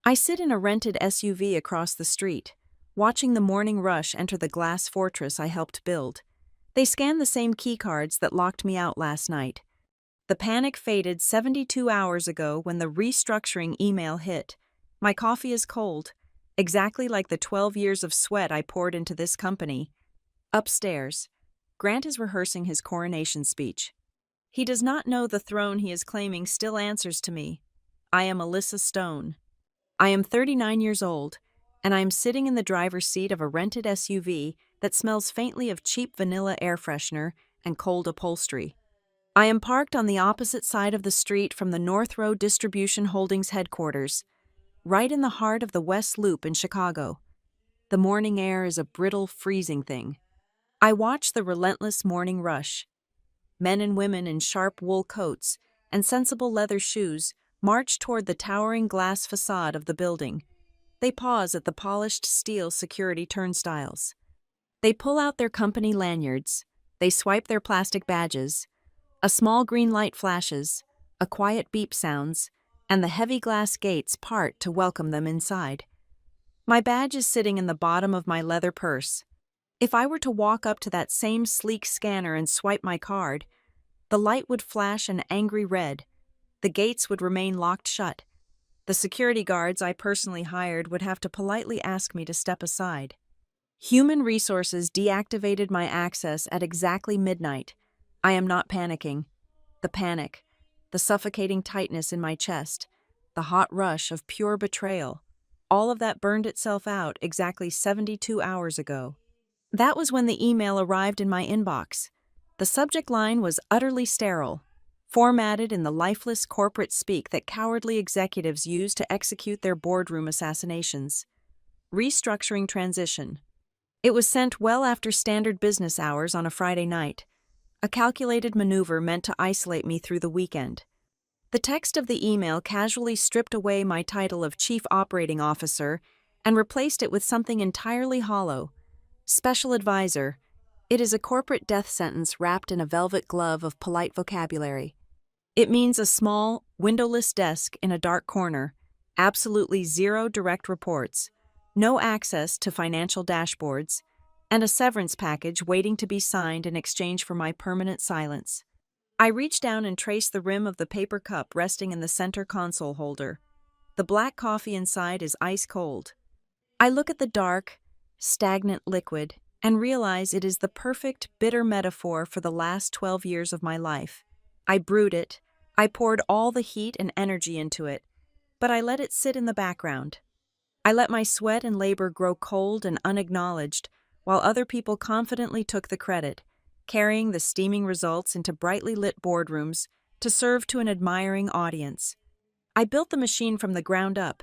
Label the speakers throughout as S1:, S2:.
S1: I sit in a rented SUV across the street, watching the morning rush enter the glass fortress I helped build. They scan the same keycards that locked me out last night. The panic faded 72 hours ago when the restructuring email hit. My coffee is cold, exactly like the 12 years of sweat I poured into this company. Upstairs, Grant is rehearsing his coronation speech. He does not know the throne he is claiming still answers to me. I am Alyssa Stone. I am 39 years old, and I am sitting in the driver's seat of a rented SUV that smells faintly of cheap vanilla air freshener and cold upholstery. I am parked on the opposite side of the street from the North Road Distribution Holdings headquarters, right in the heart of the West Loop in Chicago. The morning air is a brittle, freezing thing. I watch the relentless morning rush. Men and women in sharp wool coats and sensible leather shoes march toward the towering glass facade of the building. They pause at the polished steel security turnstiles. They pull out their company lanyards. They swipe their plastic badges. A small green light flashes, a quiet beep sounds, and the heavy glass gates part to welcome them inside. My badge is sitting in the bottom of my leather purse. If I were to walk up to that same sleek scanner and swipe my card, the light would flash an angry red. The gates would remain locked shut. The security guards I personally hired would have to politely ask me to step aside. Human Resources deactivated my access at exactly midnight. I am not panicking. The panic, the suffocating tightness in my chest, the hot rush of pure betrayal, all of that burned itself out exactly 72 hours ago. That was when the email arrived in my inbox. The subject line was utterly sterile, formatted in the lifeless corporate speak that cowardly executives use to execute their boardroom assassinations. Restructuring transition. It was sent well after standard business hours on a Friday night, a calculated maneuver meant to isolate me through the weekend. The text of the email casually stripped away my title of Chief Operating Officer and replaced it with something entirely hollow. Special Advisor. It is a corporate death sentence wrapped in a velvet glove of polite vocabulary. It means a small, windowless desk in a dark corner, absolutely zero direct reports, no access to financial dashboards, and a severance package waiting to be signed in exchange for my permanent silence. I reach down and trace the rim of the paper cup resting in the center console holder. The black coffee inside is ice cold. I look at the dark, stagnant liquid and realize it is the perfect, bitter metaphor for the last 12 years of my life. I brewed it, I poured all the heat and energy into it, but I let it sit in the background. I let my sweat and labor grow cold and unacknowledged, while other people confidently took the credit, carrying the steaming results into brightly lit boardrooms to serve to an admiring audience. I built the machine from the ground up.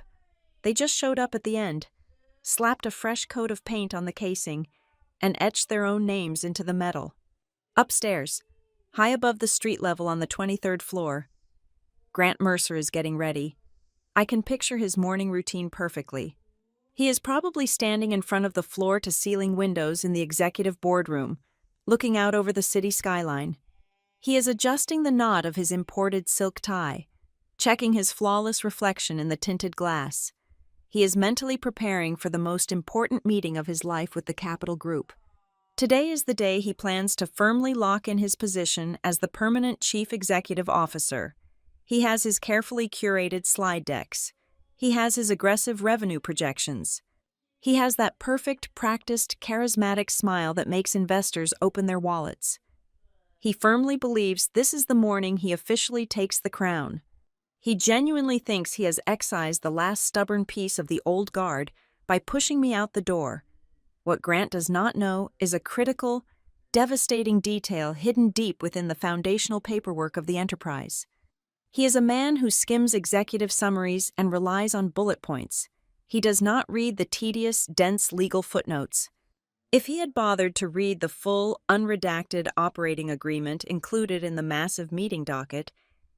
S1: They just showed up at the end, slapped a fresh coat of paint on the casing, and etched their own names into the metal. Upstairs, high above the street level on the 23rd floor, Grant Mercer is getting ready. I can picture his morning routine perfectly. He is probably standing in front of the floor-to-ceiling windows in the executive boardroom, looking out over the city skyline. He is adjusting the knot of his imported silk tie, checking his flawless reflection in the tinted glass. He is mentally preparing for the most important meeting of his life with the Capital Group. Today is the day he plans to firmly lock in his position as the permanent chief executive officer. He has his carefully curated slide decks. He has his aggressive revenue projections. He has that perfect, practiced, charismatic smile that makes investors open their wallets. He firmly believes this is the morning he officially takes the crown. He genuinely thinks he has excised the last stubborn piece of the old guard by pushing me out the door. What Grant does not know is a critical, devastating detail hidden deep within the foundational paperwork of the enterprise. He is a man who skims executive summaries and relies on bullet points. He does not read the tedious, dense legal footnotes. If he had bothered to read the full, unredacted operating agreement included in the massive meeting docket,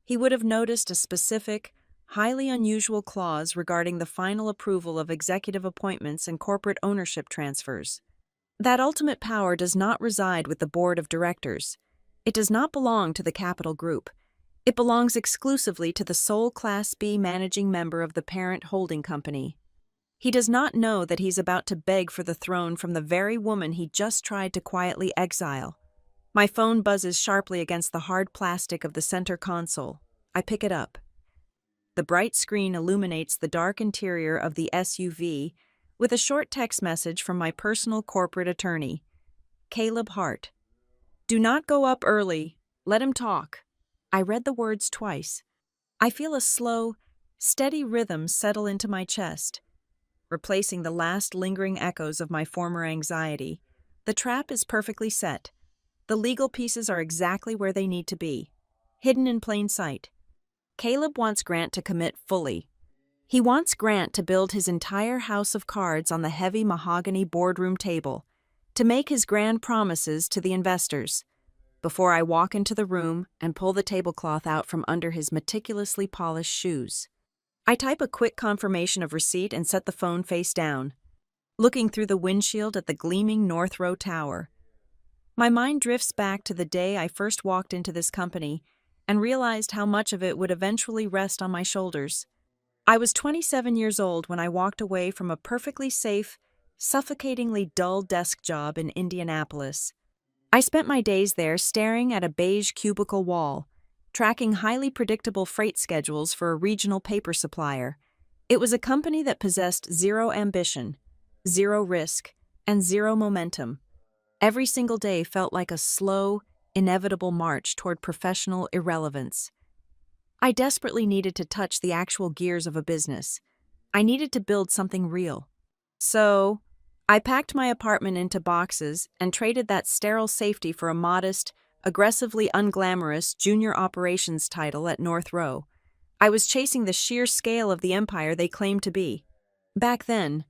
S1: he would have noticed a specific, highly unusual clause regarding the final approval of executive appointments and corporate ownership transfers. That ultimate power does not reside with the board of directors. It does not belong to the Capital Group. It belongs exclusively to the sole Class B managing member of the parent holding company. He does not know that he's about to beg for the throne from the very woman he just tried to quietly exile. My phone buzzes sharply against the hard plastic of the center console. I pick it up. The bright screen illuminates the dark interior of the SUV with a short text message from my personal corporate attorney, Caleb Hart. "Do not go up early. Let him talk." I read the words twice. I feel a slow, steady rhythm settle into my chest, replacing the last lingering echoes of my former anxiety. The trap is perfectly set. The legal pieces are exactly where they need to be, hidden in plain sight. Caleb wants Grant to commit fully. He wants Grant to build his entire house of cards on the heavy mahogany boardroom table, to make his grand promises to the investors. Before I walk into the room and pull the tablecloth out from under his meticulously polished shoes, I type a quick confirmation of receipt and set the phone face down, looking through the windshield at the gleaming North Row Tower. My mind drifts back to the day I first walked into this company and realized how much of it would eventually rest on my shoulders. I was 27 years old when I walked away from a perfectly safe, suffocatingly dull desk job in Indianapolis. I spent my days there staring at a beige cubicle wall, tracking highly predictable freight schedules for a regional paper supplier. It was a company that possessed zero ambition, zero risk, and zero momentum. Every single day felt like a slow, inevitable march toward professional irrelevance. I desperately needed to touch the actual gears of a business. I needed to build something real. So, I packed my apartment into boxes and traded that sterile safety for a modest, aggressively unglamorous junior operations title at North Row. I was chasing the sheer scale of the empire they claimed to be. Back then,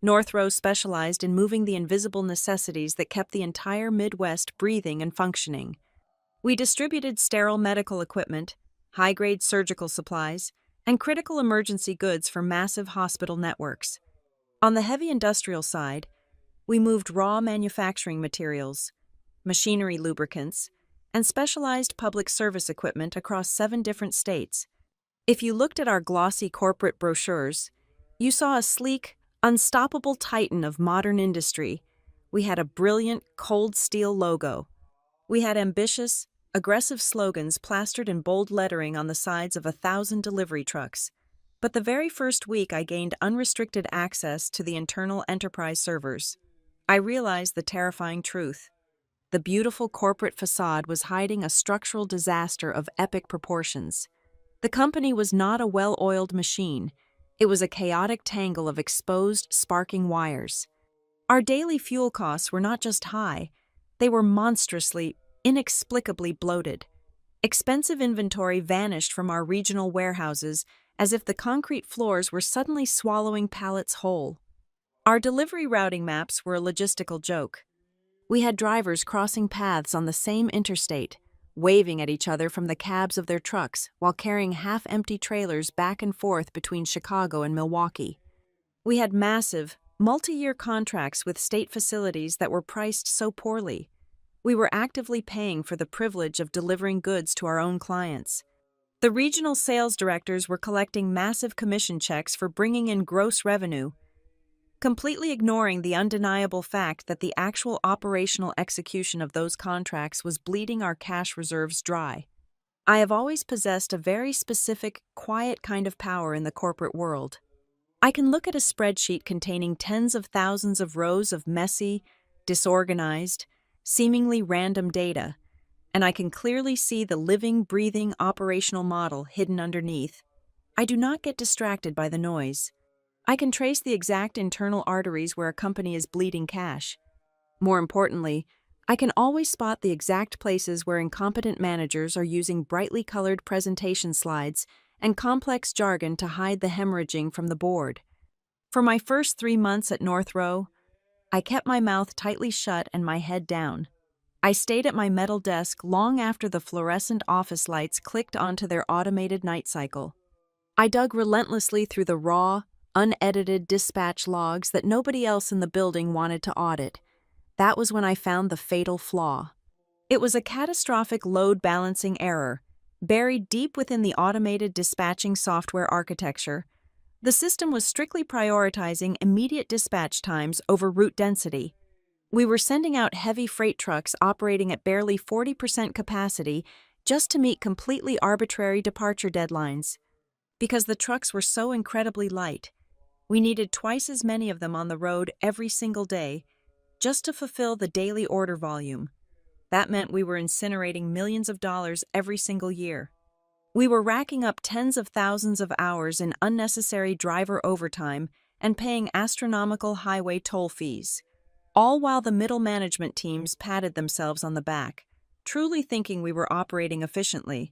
S1: North Row specialized in moving the invisible necessities that kept the entire Midwest breathing and functioning. We distributed sterile medical equipment, high-grade surgical supplies, and critical emergency goods for massive hospital networks. On the heavy industrial side, we moved raw manufacturing materials, machinery lubricants, and specialized public service equipment across 7 different states. If you looked at our glossy corporate brochures, you saw a sleek, unstoppable titan of modern industry. We had a brilliant, cold steel logo. We had ambitious, aggressive slogans plastered in bold lettering on the sides of 1,000 delivery trucks. But the very first week I gained unrestricted access to the internal enterprise servers, I realized the terrifying truth. The beautiful corporate facade was hiding a structural disaster of epic proportions. The company was not a well-oiled machine. It was a chaotic tangle of exposed, sparking wires. Our daily fuel costs were not just high, they were monstrously, inexplicably bloated. Expensive inventory vanished from our regional warehouses as if the concrete floors were suddenly swallowing pallets whole. Our delivery routing maps were a logistical joke. We had drivers crossing paths on the same interstate, waving at each other from the cabs of their trucks while carrying half-empty trailers back and forth between Chicago and Milwaukee. We had massive, multi-year contracts with state facilities that were priced so poorly. We were actively paying for the privilege of delivering goods to our own clients. The regional sales directors were collecting massive commission checks for bringing in gross revenue, completely ignoring the undeniable fact that the actual operational execution of those contracts was bleeding our cash reserves dry. I have always possessed a very specific, quiet kind of power in the corporate world. I can look at a spreadsheet containing tens of thousands of rows of messy, disorganized, seemingly random data, and I can clearly see the living, breathing operational model hidden underneath. I do not get distracted by the noise. I can trace the exact internal arteries where a company is bleeding cash. More importantly, I can always spot the exact places where incompetent managers are using brightly colored presentation slides and complex jargon to hide the hemorrhaging from the board. For my first 3 months at North Row, I kept my mouth tightly shut and my head down. I stayed at my metal desk long after the fluorescent office lights clicked onto their automated night cycle. I dug relentlessly through the raw, unedited dispatch logs that nobody else in the building wanted to audit. That was when I found the fatal flaw. It was a catastrophic load balancing error, Buried deep within the automated dispatching software architecture, the system was strictly prioritizing immediate dispatch times over route density. We were sending out heavy freight trucks operating at barely 40% capacity just to meet completely arbitrary departure deadlines. Because the trucks were so incredibly light, we needed twice as many of them on the road every single day just to fulfill the daily order volume. That meant we were incinerating millions of dollars every single year. We were racking up tens of thousands of hours in unnecessary driver overtime and paying astronomical highway toll fees, all while the middle management teams patted themselves on the back, truly thinking we were operating efficiently.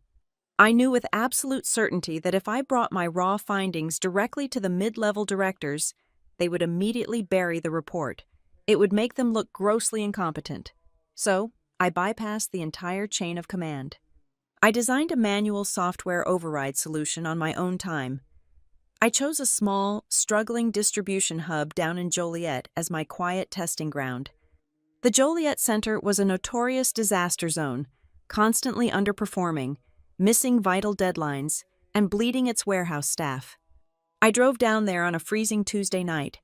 S1: I knew with absolute certainty that if I brought my raw findings directly to the mid-level directors, they would immediately bury the report. It would make them look grossly incompetent. So, I bypassed the entire chain of command. I designed a manual software override solution on my own time. I chose a small, struggling distribution hub down in Joliet as my quiet testing ground. The Joliet Center was a notorious disaster zone, constantly underperforming, missing vital deadlines, and bleeding its warehouse staff. I drove down there on a freezing Tuesday night,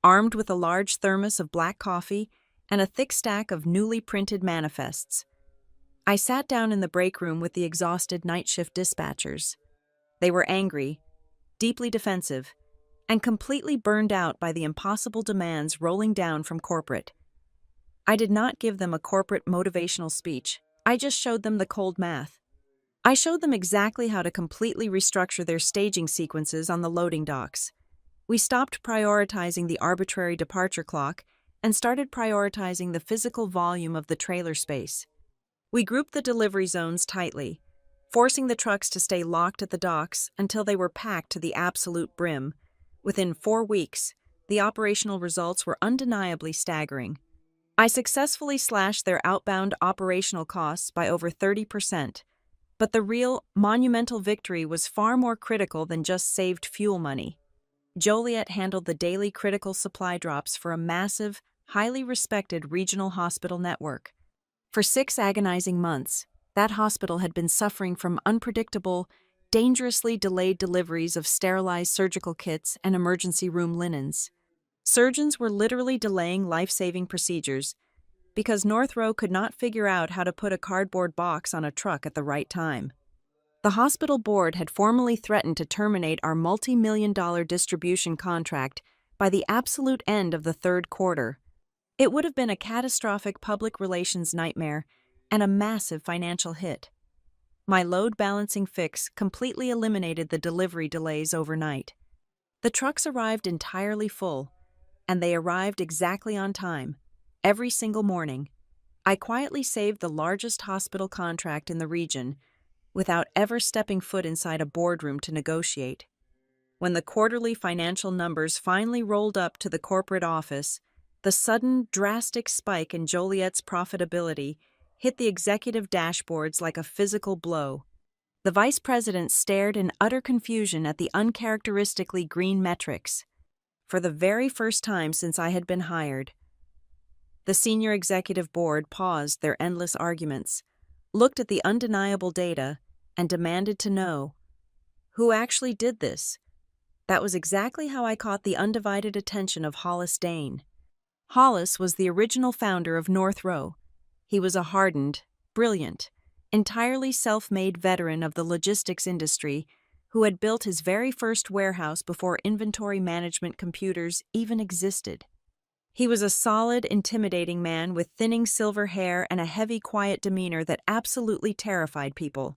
S1: armed with a large thermos of black coffee and a thick stack of newly printed manifests. I sat down in the break room with the exhausted night shift dispatchers. They were angry, deeply defensive, and completely burned out by the impossible demands rolling down from corporate. I did not give them a corporate motivational speech. I just showed them the cold math. I showed them exactly how to completely restructure their staging sequences on the loading docks. We stopped prioritizing the arbitrary departure clock and started prioritizing the physical volume of the trailer space. We grouped the delivery zones tightly, forcing the trucks to stay locked at the docks until they were packed to the absolute brim. Within 4 weeks, the operational results were undeniably staggering. I successfully slashed their outbound operational costs by over 30%, but the real, monumental victory was far more critical than just saved fuel money. Joliet handled the daily critical supply drops for a massive, highly respected regional hospital network. For 6 agonizing months, that hospital had been suffering from unpredictable, dangerously delayed deliveries of sterilized surgical kits and emergency room linens. Surgeons were literally delaying life-saving procedures because North Row could not figure out how to put a cardboard box on a truck at the right time. The hospital board had formally threatened to terminate our multi-million-dollar distribution contract by the absolute end of the third quarter. It would have been a catastrophic public relations nightmare and a massive financial hit. My load balancing fix completely eliminated the delivery delays overnight. The trucks arrived entirely full, and they arrived exactly on time, every single morning. I quietly saved the largest hospital contract in the region without ever stepping foot inside a boardroom to negotiate. When the quarterly financial numbers finally rolled up to the corporate office, the sudden, drastic spike in Joliet's profitability hit the executive dashboards like a physical blow. The vice president stared in utter confusion at the uncharacteristically green metrics. For the very first time since I had been hired, the senior executive board paused their endless arguments, looked at the undeniable data, and demanded to know, who actually did this? That was exactly how I caught the undivided attention of Hollis Dane. Hollis was the original founder of North Row. He was a hardened, brilliant, entirely self-made veteran of the logistics industry who had built his very first warehouse before inventory management computers even existed. He was a solid, intimidating man with thinning silver hair and a heavy, quiet demeanor that absolutely terrified people.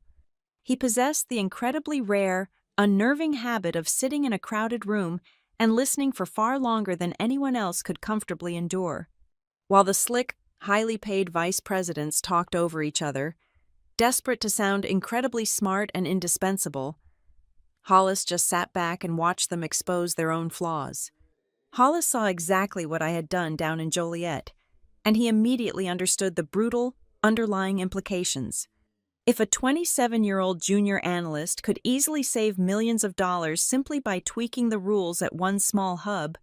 S1: He possessed the incredibly rare, unnerving habit of sitting in a crowded room and listening for far longer than anyone else could comfortably endure. While the slick, highly paid vice presidents talked over each other, desperate to sound incredibly smart and indispensable, Hollis just sat back and watched them expose their own flaws. Hollis saw exactly what I had done down in Joliet, and he immediately understood the brutal, underlying implications. If a 27-year-old junior analyst could easily save millions of dollars simply by tweaking the rules at one small hub,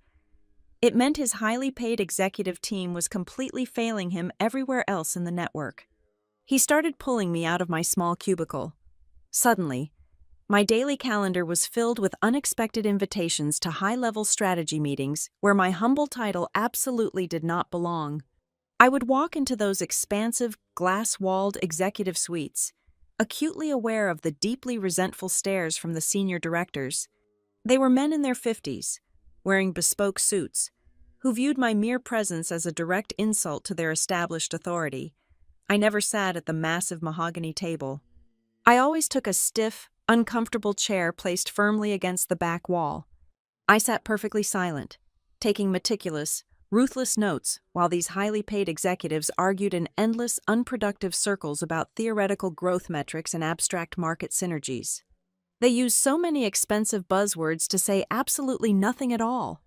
S1: it meant his highly paid executive team was completely failing him everywhere else in the network. He started pulling me out of my small cubicle. Suddenly, my daily calendar was filled with unexpected invitations to high-level strategy meetings where my humble title absolutely did not belong. I would walk into those expansive, glass-walled executive suites, acutely aware of the deeply resentful stares from the senior directors. They were men in their 50s, wearing bespoke suits, who viewed my mere presence as a direct insult to their established authority. I never sat at the massive mahogany table. I always took a stiff, uncomfortable chair placed firmly against the back wall. I sat perfectly silent, taking meticulous, ruthless notes while these highly paid executives argued in endless, unproductive circles about theoretical growth metrics and abstract market synergies. They used so many expensive buzzwords to say absolutely nothing at all.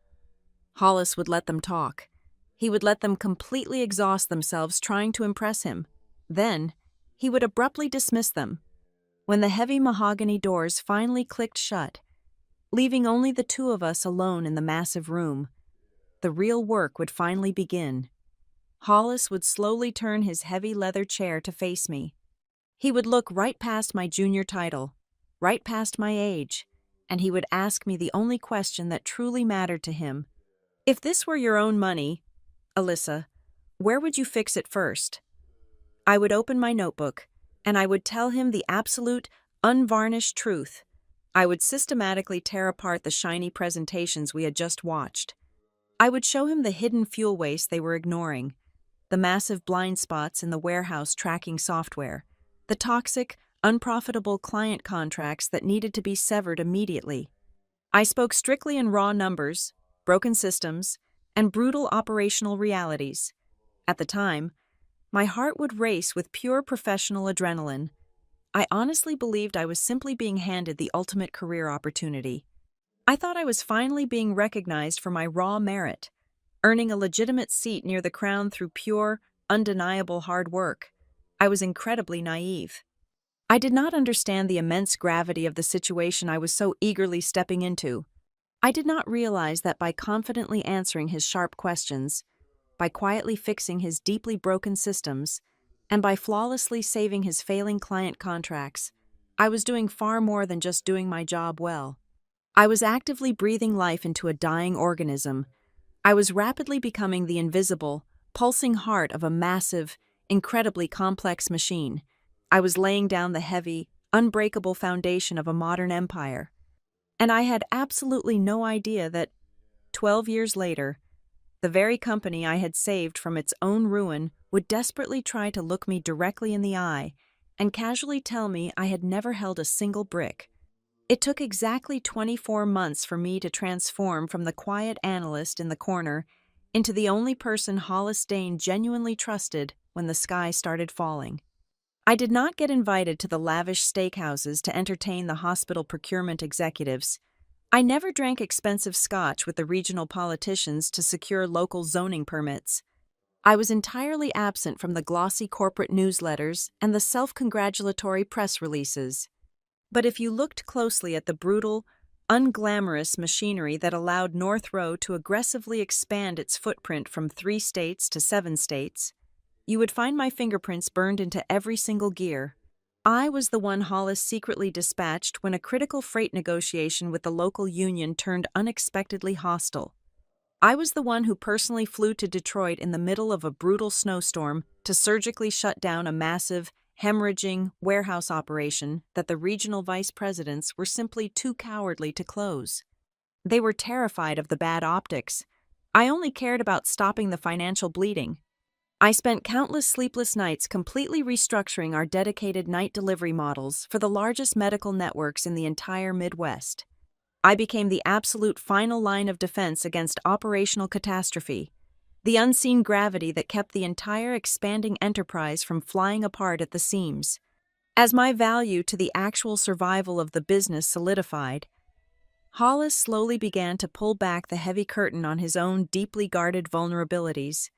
S1: Hollis would let them talk. He would let them completely exhaust themselves trying to impress him. Then, he would abruptly dismiss them. When the heavy mahogany doors finally clicked shut, leaving only the two of us alone in the massive room, the real work would finally begin. Hollis would slowly turn his heavy leather chair to face me. He would look right past my junior title, right past my age, and he would ask me the only question that truly mattered to him. If this were your own money, Alyssa, where would you fix it first? I would open my notebook, and I would tell him the absolute, unvarnished truth. I would systematically tear apart the shiny presentations we had just watched. I would show him the hidden fuel waste they were ignoring, the massive blind spots in the warehouse tracking software, the toxic, unprofitable client contracts that needed to be severed immediately. I spoke strictly in raw numbers, broken systems, and brutal operational realities. At the time, my heart would race with pure professional adrenaline. I honestly believed I was simply being handed the ultimate career opportunity. I thought I was finally being recognized for my raw merit, earning a legitimate seat near the crown through pure, undeniable hard work. I was incredibly naive. I did not understand the immense gravity of the situation I was so eagerly stepping into. I did not realize that by confidently answering his sharp questions, by quietly fixing his deeply broken systems, and by flawlessly saving his failing client contracts, I was doing far more than just doing my job well. I was actively breathing life into a dying organism. I was rapidly becoming the invisible, pulsing heart of a massive, incredibly complex machine. I was laying down the heavy, unbreakable foundation of a modern empire. And I had absolutely no idea that, 12 years later, the very company I had saved from its own ruin would desperately try to look me directly in the eye and casually tell me I had never held a single brick. It took exactly 24 months for me to transform from the quiet analyst in the corner into the only person Hollis Dane genuinely trusted when the sky started falling. I did not get invited to the lavish steakhouses to entertain the hospital procurement executives. I never drank expensive scotch with the regional politicians to secure local zoning permits. I was entirely absent from the glossy corporate newsletters and the self-congratulatory press releases. But if you looked closely at the brutal, unglamorous machinery that allowed North Row to aggressively expand its footprint from 3 states to 7 states, you would find my fingerprints burned into every single gear. I was the one Hollis secretly dispatched when a critical freight negotiation with the local union turned unexpectedly hostile. I was the one who personally flew to Detroit in the middle of a brutal snowstorm to surgically shut down a massive, hemorrhaging warehouse operation that the regional vice presidents were simply too cowardly to close. They were terrified of the bad optics. I only cared about stopping the financial bleeding. I spent countless sleepless nights completely restructuring our dedicated night delivery models for the largest medical networks in the entire Midwest. I became the absolute final line of defense against operational catastrophe, the unseen gravity that kept the entire expanding enterprise from flying apart at the seams. As my value to the actual survival of the business solidified, Hollis slowly began to pull back the heavy curtain on his own deeply guarded vulnerabilities.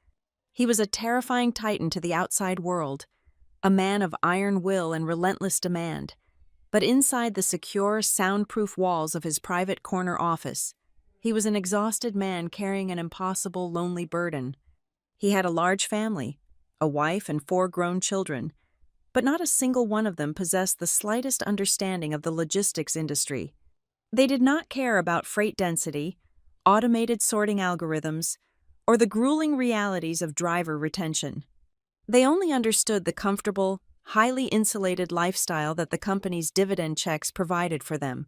S1: He was a terrifying titan to the outside world, a man of iron will and relentless demand. But inside the secure, soundproof walls of his private corner office, he was an exhausted man carrying an impossible, lonely burden. He had a large family, a wife and 4 grown children, but not a single one of them possessed the slightest understanding of the logistics industry. They did not care about freight density, automated sorting algorithms, or the grueling realities of driver retention. They only understood the comfortable, highly insulated lifestyle that the company's dividend checks provided for them.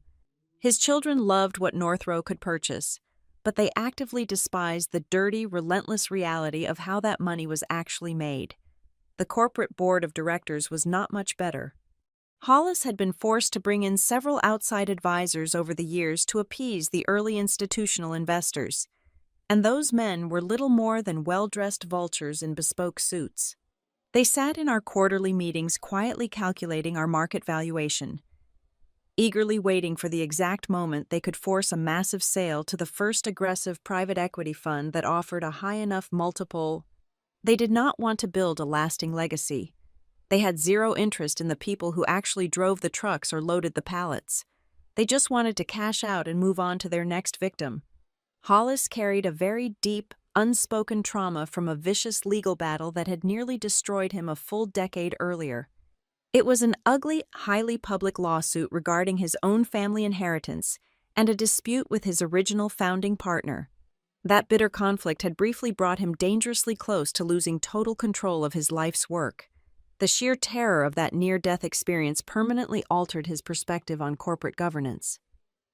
S1: His children loved what Northrow could purchase, but they actively despised the dirty, relentless reality of how that money was actually made. The corporate board of directors was not much better. Hollis had been forced to bring in several outside advisors over the years to appease the early institutional investors, and those men were little more than well-dressed vultures in bespoke suits. They sat in our quarterly meetings quietly calculating our market valuation, eagerly waiting for the exact moment they could force a massive sale to the first aggressive private equity fund that offered a high enough multiple. They did not want to build a lasting legacy. They had zero interest in the people who actually drove the trucks or loaded the pallets. They just wanted to cash out and move on to their next victim. Hollis carried a very deep, unspoken trauma from a vicious legal battle that had nearly destroyed him a full decade earlier. It was an ugly, highly public lawsuit regarding his own family inheritance and a dispute with his original founding partner. That bitter conflict had briefly brought him dangerously close to losing total control of his life's work. The sheer terror of that near-death experience permanently altered his perspective on corporate governance.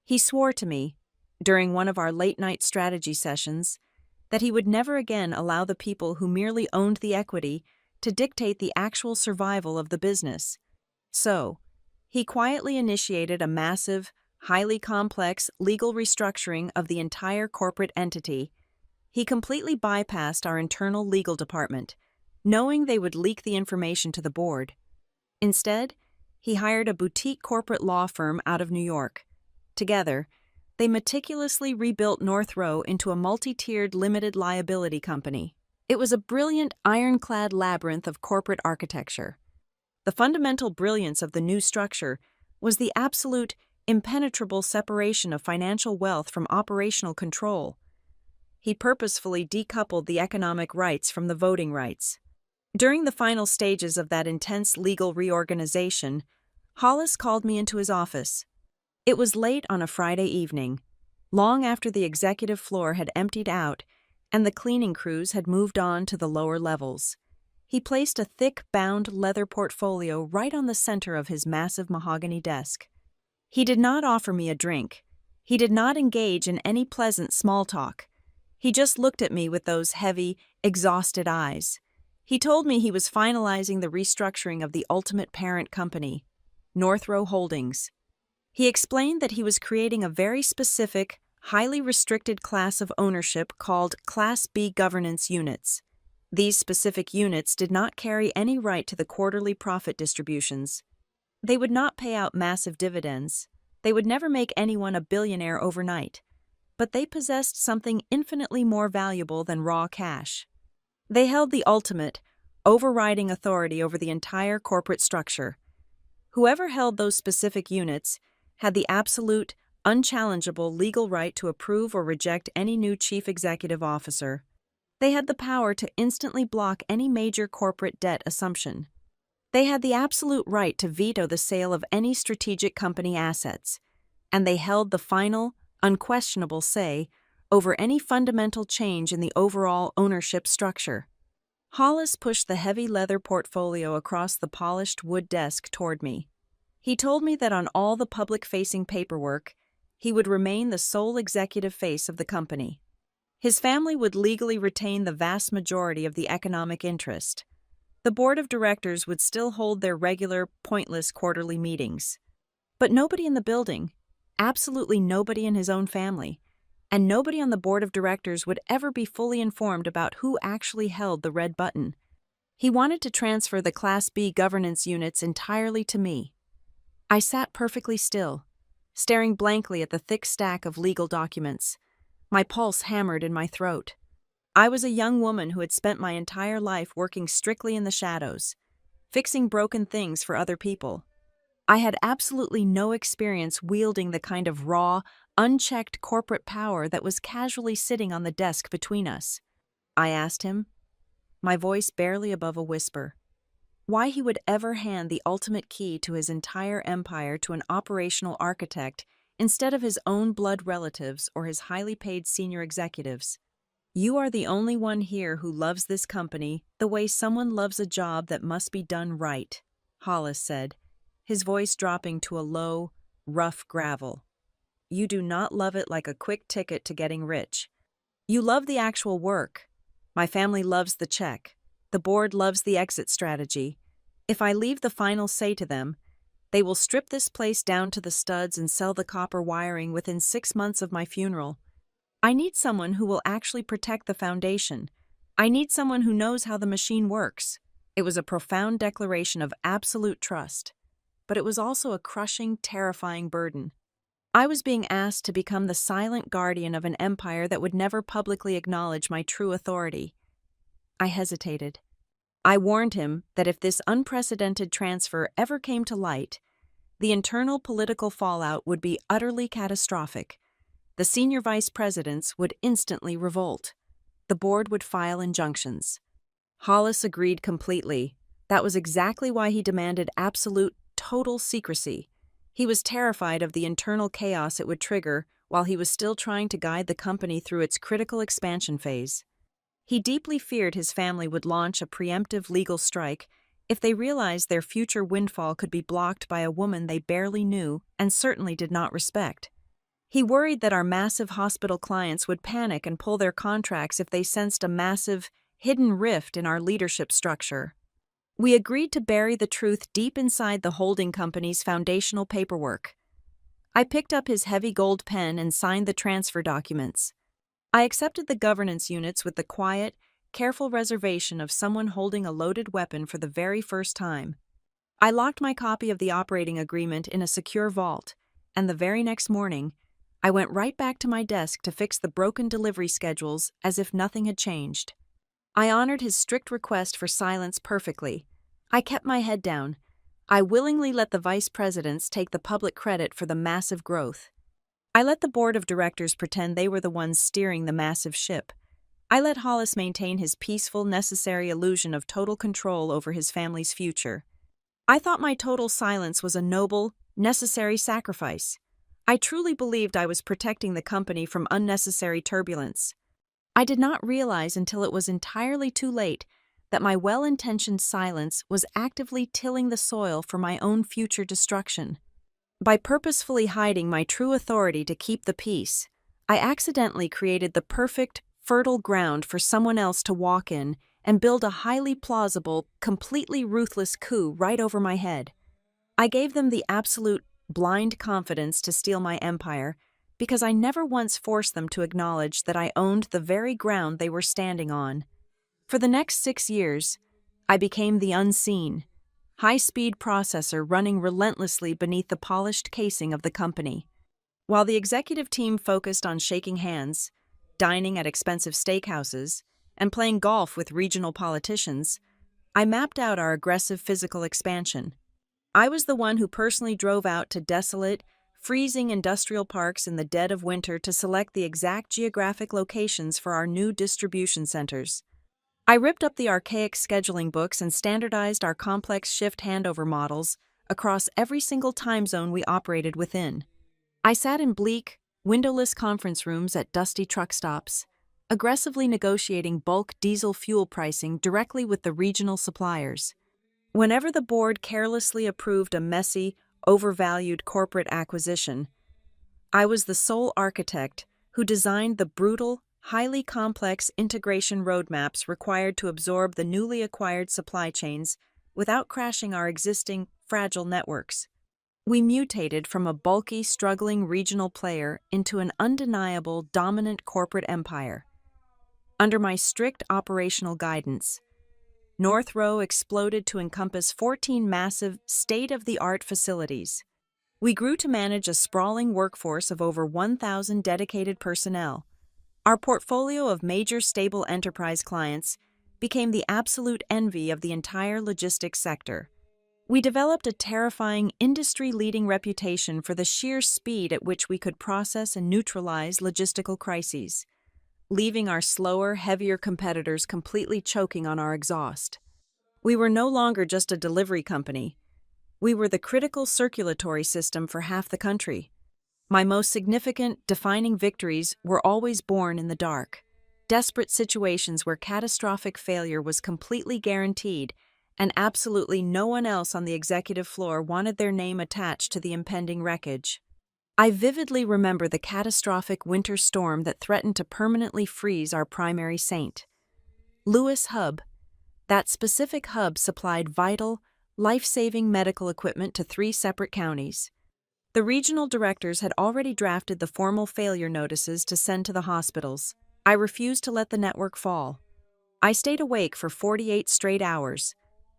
S1: He swore to me, during one of our late-night strategy sessions, that he would never again allow the people who merely owned the equity to dictate the actual survival of the business. So, he quietly initiated a massive, highly complex legal restructuring of the entire corporate entity. He completely bypassed our internal legal department, knowing they would leak the information to the board. Instead, he hired a boutique corporate law firm out of New York. Together, they meticulously rebuilt Northrow into a multi-tiered limited liability company. It was a brilliant, ironclad labyrinth of corporate architecture. The fundamental brilliance of the new structure was the absolute, impenetrable separation of financial wealth from operational control. He purposefully decoupled the economic rights from the voting rights. During the final stages of that intense legal reorganization, Hollis called me into his office. It was late on a Friday evening, long after the executive floor had emptied out and the cleaning crews had moved on to the lower levels. He placed a thick, bound leather portfolio right on the center of his massive mahogany desk. He did not offer me a drink. He did not engage in any pleasant small talk. He just looked at me with those heavy, exhausted eyes. He told me he was finalizing the restructuring of the ultimate parent company, Northrow Holdings. He explained that he was creating a very specific, highly restricted class of ownership called Class B governance units. These specific units did not carry any right to the quarterly profit distributions. They would not pay out massive dividends. They would never make anyone a billionaire overnight. But they possessed something infinitely more valuable than raw cash. They held the ultimate, overriding authority over the entire corporate structure. Whoever held those specific units had the absolute, unchallengeable legal right to approve or reject any new chief executive officer. They had the power to instantly block any major corporate debt assumption. They had the absolute right to veto the sale of any strategic company assets, and they held the final, unquestionable say over any fundamental change in the overall ownership structure. Hollis pushed the heavy leather portfolio across the polished wood desk toward me. He told me that on all the public-facing paperwork, he would remain the sole executive face of the company. His family would legally retain the vast majority of the economic interest. The board of directors would still hold their regular, pointless quarterly meetings. But nobody in the building, absolutely nobody in his own family, and nobody on the board of directors would ever be fully informed about who actually held the red button. He wanted to transfer the Class B governance units entirely to me. I sat perfectly still, staring blankly at the thick stack of legal documents. My pulse hammered in my throat. I was a young woman who had spent my entire life working strictly in the shadows, fixing broken things for other people. I had absolutely no experience wielding the kind of raw, unchecked corporate power that was casually sitting on the desk between us. I asked him, my voice barely above a whisper. Why he would ever hand the ultimate key to his entire empire to an operational architect instead of his own blood relatives or his highly paid senior executives. You are the only one here who loves this company the way someone loves a job that must be done right, Hollis said, his voice dropping to a low, rough gravel. You do not love it like a quick ticket to getting rich. You love the actual work. My family loves the check. The board loves the exit strategy. If I leave the final say to them, they will strip this place down to the studs and sell the copper wiring within 6 months of my funeral. I need someone who will actually protect the foundation. I need someone who knows how the machine works. It was a profound declaration of absolute trust, but it was also a crushing, terrifying burden. I was being asked to become the silent guardian of an empire that would never publicly acknowledge my true authority. I hesitated. I warned him that if this unprecedented transfer ever came to light, the internal political fallout would be utterly catastrophic. The senior vice presidents would instantly revolt. The board would file injunctions. Hollis agreed completely. That was exactly why he demanded absolute, total secrecy. He was terrified of the internal chaos it would trigger while he was still trying to guide the company through its critical expansion phase. He deeply feared his family would launch a preemptive legal strike if they realized their future windfall could be blocked by a woman they barely knew and certainly did not respect. He worried that our massive hospital clients would panic and pull their contracts if they sensed a massive, hidden rift in our leadership structure. We agreed to bury the truth deep inside the holding company's foundational paperwork. I picked up his heavy gold pen and signed the transfer documents. I accepted the governance units with the quiet, careful reservation of someone holding a loaded weapon for the very first time. I locked my copy of the operating agreement in a secure vault, and the very next morning, I went right back to my desk to fix the broken delivery schedules as if nothing had changed. I honored his strict request for silence perfectly. I kept my head down. I willingly let the vice presidents take the public credit for the massive growth. I let the board of directors pretend they were the ones steering the massive ship. I let Hollis maintain his peaceful, necessary illusion of total control over his family's future. I thought my total silence was a noble, necessary sacrifice. I truly believed I was protecting the company from unnecessary turbulence. I did not realize until it was entirely too late that my well-intentioned silence was actively tilling the soil for my own future destruction. By purposefully hiding my true authority to keep the peace, I accidentally created the perfect, fertile ground for someone else to walk in and build a highly plausible, completely ruthless coup right over my head. I gave them the absolute, blind confidence to steal my empire because I never once forced them to acknowledge that I owned the very ground they were standing on. For the next 6 years, I became the unseen, high-speed processor running relentlessly beneath the polished casing of the company. While the executive team focused on shaking hands, dining at expensive steakhouses, and playing golf with regional politicians, I mapped out our aggressive physical expansion. I was the one who personally drove out to desolate, freezing industrial parks in the dead of winter to select the exact geographic locations for our new distribution centers. I ripped up the archaic scheduling books and standardized our complex shift handover models across every single time zone we operated within. I sat in bleak, windowless conference rooms at dusty truck stops, aggressively negotiating bulk diesel fuel pricing directly with the regional suppliers. Whenever the board carelessly approved a messy, overvalued corporate acquisition, I was the sole architect who designed the brutal, highly complex integration roadmaps required to absorb the newly acquired supply chains without crashing our existing, fragile networks. We mutated from a bulky, struggling regional player into an undeniable, dominant corporate empire. Under my strict operational guidance, North Row exploded to encompass 14 massive, state-of-the-art facilities. We grew to manage a sprawling workforce of over 1,000 dedicated personnel. Our portfolio of major stable enterprise clients became the absolute envy of the entire logistics sector. We developed a terrifying, industry-leading reputation for the sheer speed at which we could process and neutralize logistical crises, leaving our slower, heavier competitors completely choking on our exhaust. We were no longer just a delivery company. We were the critical circulatory system for half the country. My most significant, defining victories were always born in the dark. Desperate situations where catastrophic failure was completely guaranteed, and absolutely no one else on the executive floor wanted their name attached to the impending wreckage. I vividly remember the catastrophic winter storm that threatened to permanently freeze our primary saint. Lewis Hub. That specific hub supplied vital, life-saving medical equipment to 3 separate counties. The regional directors had already drafted the formal failure notices to send to the hospitals. I refused to let the network fall. I stayed awake for 48 straight hours,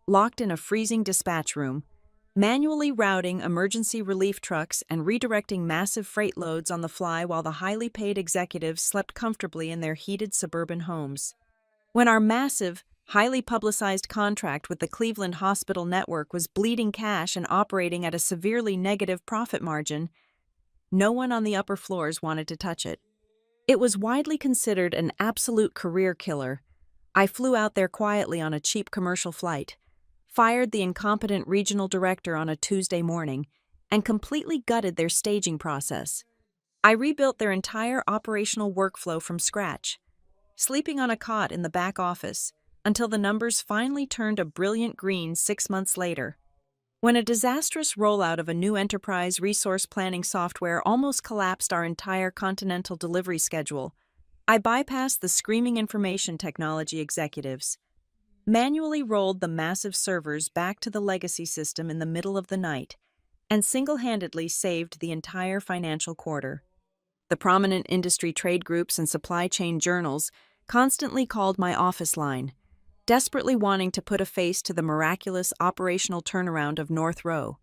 S1: locked in a freezing dispatch room, manually routing emergency relief trucks and redirecting massive freight loads on the fly while the highly paid executives slept comfortably in their heated suburban homes. When our massive, highly publicized contract with the Cleveland Hospital Network was bleeding cash and operating at a severely negative profit margin, no one on the upper floors wanted to touch it. It was widely considered an absolute career killer. I flew out there quietly on a cheap commercial flight, fired the incompetent regional director on a Tuesday morning, and completely gutted their staging process. I rebuilt their entire operational workflow from scratch, sleeping on a cot in the back office, until the numbers finally turned a brilliant green 6 months later. When a disastrous rollout of a new enterprise resource planning software almost collapsed our entire continental delivery schedule, I bypassed the screaming information technology executives, manually rolled the massive servers back to the legacy system in the middle of the night, and single-handedly saved the entire financial quarter. The prominent industry trade groups and supply chain journals constantly called my office line, desperately wanting to put a face to the miraculous operational turnaround of North Row.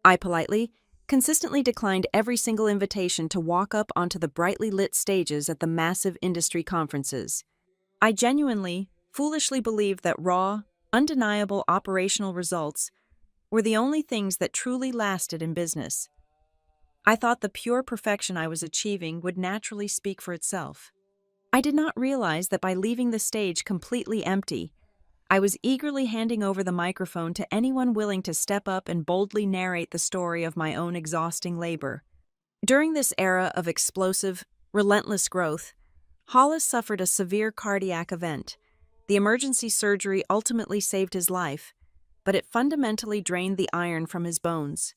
S1: I politely, consistently declined every single invitation to walk up onto the brightly lit stages at the massive industry conferences. I genuinely, foolishly believed that raw, undeniable operational results were the only things that truly lasted in business. I thought the pure perfection I was achieving would naturally speak for itself. I did not realize that by leaving the stage completely empty, I was eagerly handing over the microphone to anyone willing to step up and boldly narrate the story of my own exhausting labor. During this era of explosive, relentless growth, Hollis suffered a severe cardiac event. The emergency surgery ultimately saved his life, but it fundamentally drained the iron from his bones.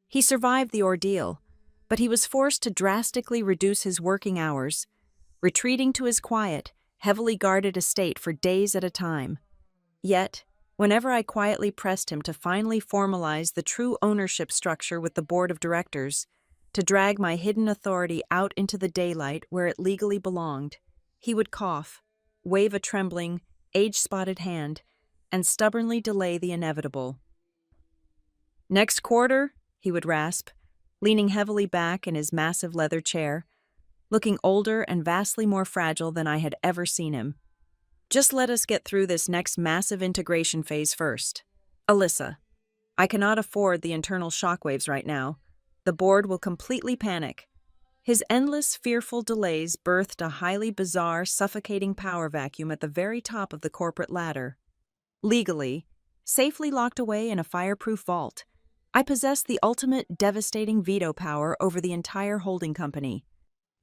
S1: He survived the ordeal, but he was forced to drastically reduce his working hours, retreating to his quiet, heavily guarded estate for days at a time. Yet, whenever I quietly pressed him to finally formalize the true ownership structure with the board of directors, to drag my hidden authority out into the daylight where it legally belonged, he would cough, wave a trembling, age-spotted hand, and stubbornly delay the inevitable. "Next quarter," he would rasp, leaning heavily back in his massive leather chair, looking older and vastly more fragile than I had ever seen him. "Just let us get through this next massive integration phase first. Alyssa, I cannot afford the internal shockwaves right now. The board will completely panic." His endless, fearful delays birthed a highly bizarre, suffocating power vacuum at the very top of the corporate ladder. Legally, safely locked away in a fireproof vault, I possessed the ultimate devastating veto power over the entire holding company.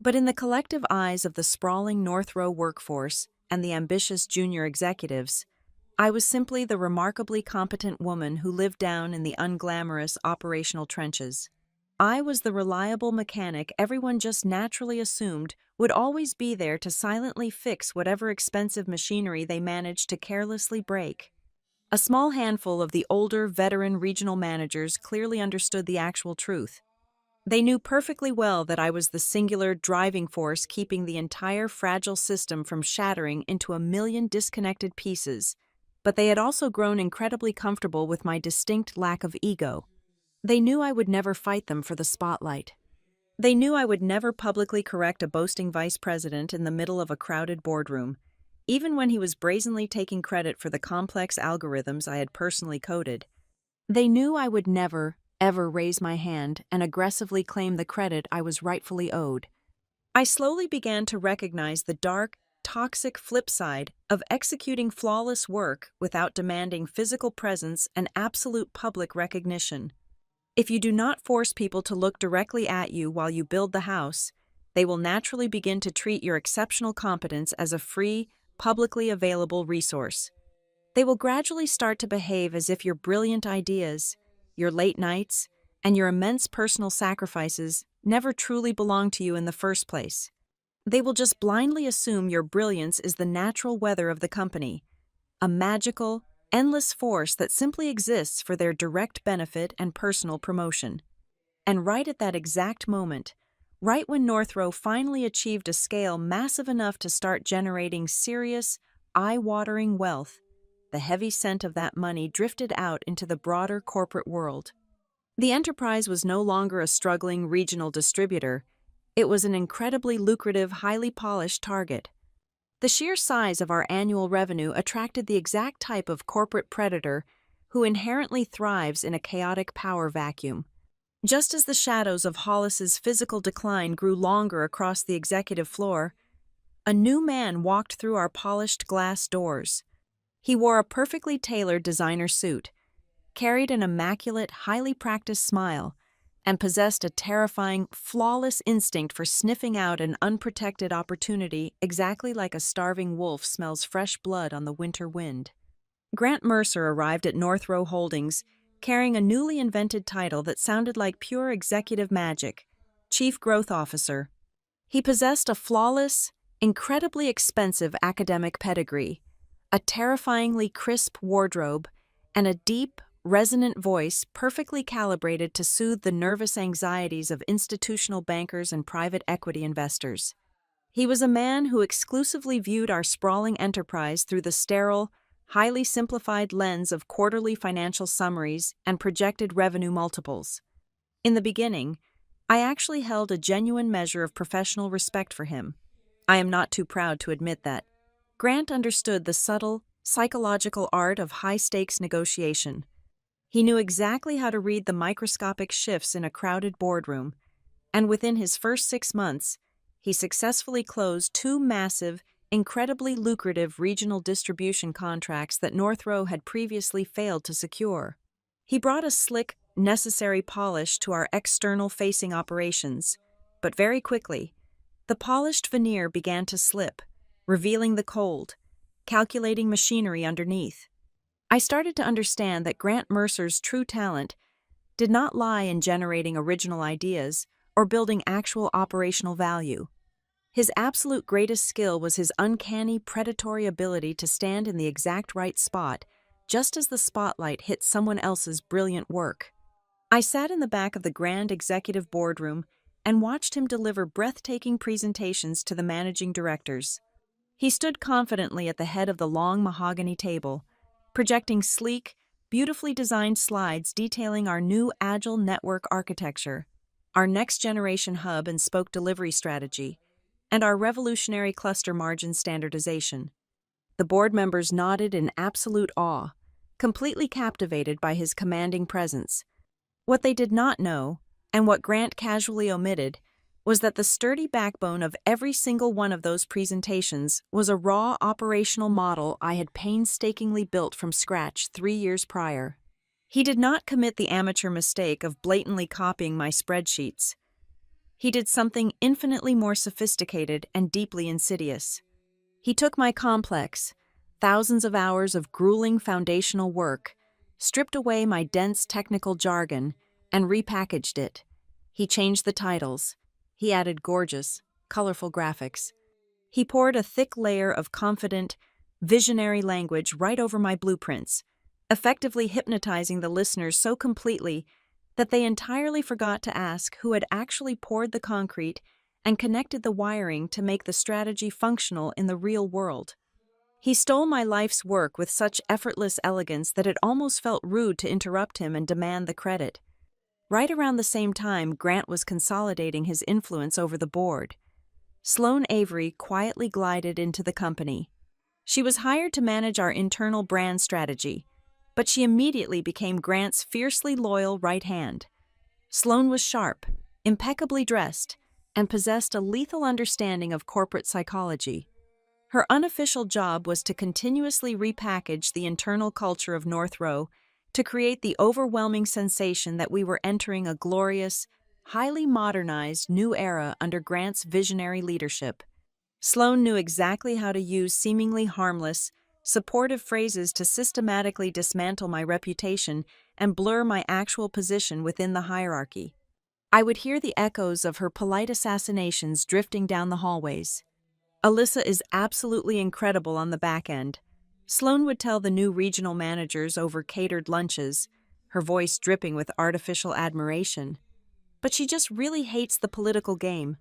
S1: But in the collective eyes of the sprawling North Row workforce and the ambitious junior executives, I was simply the remarkably competent woman who lived down in the unglamorous operational trenches. I was the reliable mechanic everyone just naturally assumed would always be there to silently fix whatever expensive machinery they managed to carelessly break. A small handful of the older, veteran regional managers clearly understood the actual truth. They knew perfectly well that I was the singular driving force keeping the entire fragile system from shattering into a million disconnected pieces, but they had also grown incredibly comfortable with my distinct lack of ego. They knew I would never fight them for the spotlight. They knew I would never publicly correct a boasting vice president in the middle of a crowded boardroom, even when he was brazenly taking credit for the complex algorithms I had personally coded. They knew I would never, ever raise my hand and aggressively claim the credit I was rightfully owed. I slowly began to recognize the dark, toxic flip side of executing flawless work without demanding physical presence and absolute public recognition. If you do not force people to look directly at you while you build the house, they will naturally begin to treat your exceptional competence as a free, publicly available resource. They will gradually start to behave as if your brilliant ideas, your late nights, and your immense personal sacrifices never truly belonged to you in the first place. They will just blindly assume your brilliance is the natural weather of the company, a magical, endless force that simply exists for their direct benefit and personal promotion. And right at that exact moment, right when Northrow finally achieved a scale massive enough to start generating serious, eye-watering wealth, the heavy scent of that money drifted out into the broader corporate world. The enterprise was no longer a struggling regional distributor. It was an incredibly lucrative, highly polished target. The sheer size of our annual revenue attracted the exact type of corporate predator who inherently thrives in a chaotic power vacuum. Just as the shadows of Hollis's physical decline grew longer across the executive floor, a new man walked through our polished glass doors. He wore a perfectly tailored designer suit, carried an immaculate, highly practiced smile, and possessed a terrifying, flawless instinct for sniffing out an unprotected opportunity exactly like a starving wolf smells fresh blood on the winter wind. Grant Mercer arrived at Northrow Holdings, carrying a newly invented title that sounded like pure executive magic, Chief Growth Officer. He possessed a flawless, incredibly expensive academic pedigree, a terrifyingly crisp wardrobe, and a deep, resonant voice perfectly calibrated to soothe the nervous anxieties of institutional bankers and private equity investors. He was a man who exclusively viewed our sprawling enterprise through the sterile, highly simplified lens of quarterly financial summaries and projected revenue multiples. In the beginning, I actually held a genuine measure of professional respect for him. I am not too proud to admit that. Grant understood the subtle, psychological art of high-stakes negotiation. He knew exactly how to read the microscopic shifts in a crowded boardroom, and within his first 6 months, he successfully closed 2 massive, incredibly lucrative regional distribution contracts that Northrow had previously failed to secure. He brought a slick, necessary polish to our external-facing operations, but very quickly, the polished veneer began to slip, revealing the cold, calculating machinery underneath. I started to understand that Grant Mercer's true talent did not lie in generating original ideas or building actual operational value. His absolute greatest skill was his uncanny, predatory ability to stand in the exact right spot, just as the spotlight hit someone else's brilliant work. I sat in the back of the grand executive boardroom and watched him deliver breathtaking presentations to the managing directors. He stood confidently at the head of the long mahogany table, projecting sleek, beautifully designed slides detailing our new agile network architecture, our next-generation hub and spoke delivery strategy, and our revolutionary cluster margin standardization. The board members nodded in absolute awe, completely captivated by his commanding presence. What they did not know, and what Grant casually omitted, was that the sturdy backbone of every single one of those presentations was a raw operational model I had painstakingly built from scratch 3 years prior. He did not commit the amateur mistake of blatantly copying my spreadsheets. He did something infinitely more sophisticated and deeply insidious. He took my complex, thousands of hours of grueling foundational work, stripped away my dense technical jargon, and repackaged it. He changed the titles. He added gorgeous, colorful graphics. He poured a thick layer of confident, visionary language right over my blueprints, effectively hypnotizing the listeners so completely that they entirely forgot to ask who had actually poured the concrete and connected the wiring to make the strategy functional in the real world. He stole my life's work with such effortless elegance that it almost felt rude to interrupt him and demand the credit. Right around the same time, Grant was consolidating his influence over the board. Sloane Avery quietly glided into the company. She was hired to manage our internal brand strategy, but she immediately became Grant's fiercely loyal right hand. Sloane was sharp, impeccably dressed, and possessed a lethal understanding of corporate psychology. Her unofficial job was to continuously repackage the internal culture of North Row to create the overwhelming sensation that we were entering a glorious, highly modernized new era under Grant's visionary leadership. Sloan knew exactly how to use seemingly harmless, supportive phrases to systematically dismantle my reputation and blur my actual position within the hierarchy. I would hear the echoes of her polite assassinations drifting down the hallways. Alyssa is absolutely incredible on the back end. Sloan would tell the new regional managers over catered lunches, her voice dripping with artificial admiration. But she just really hates the political game.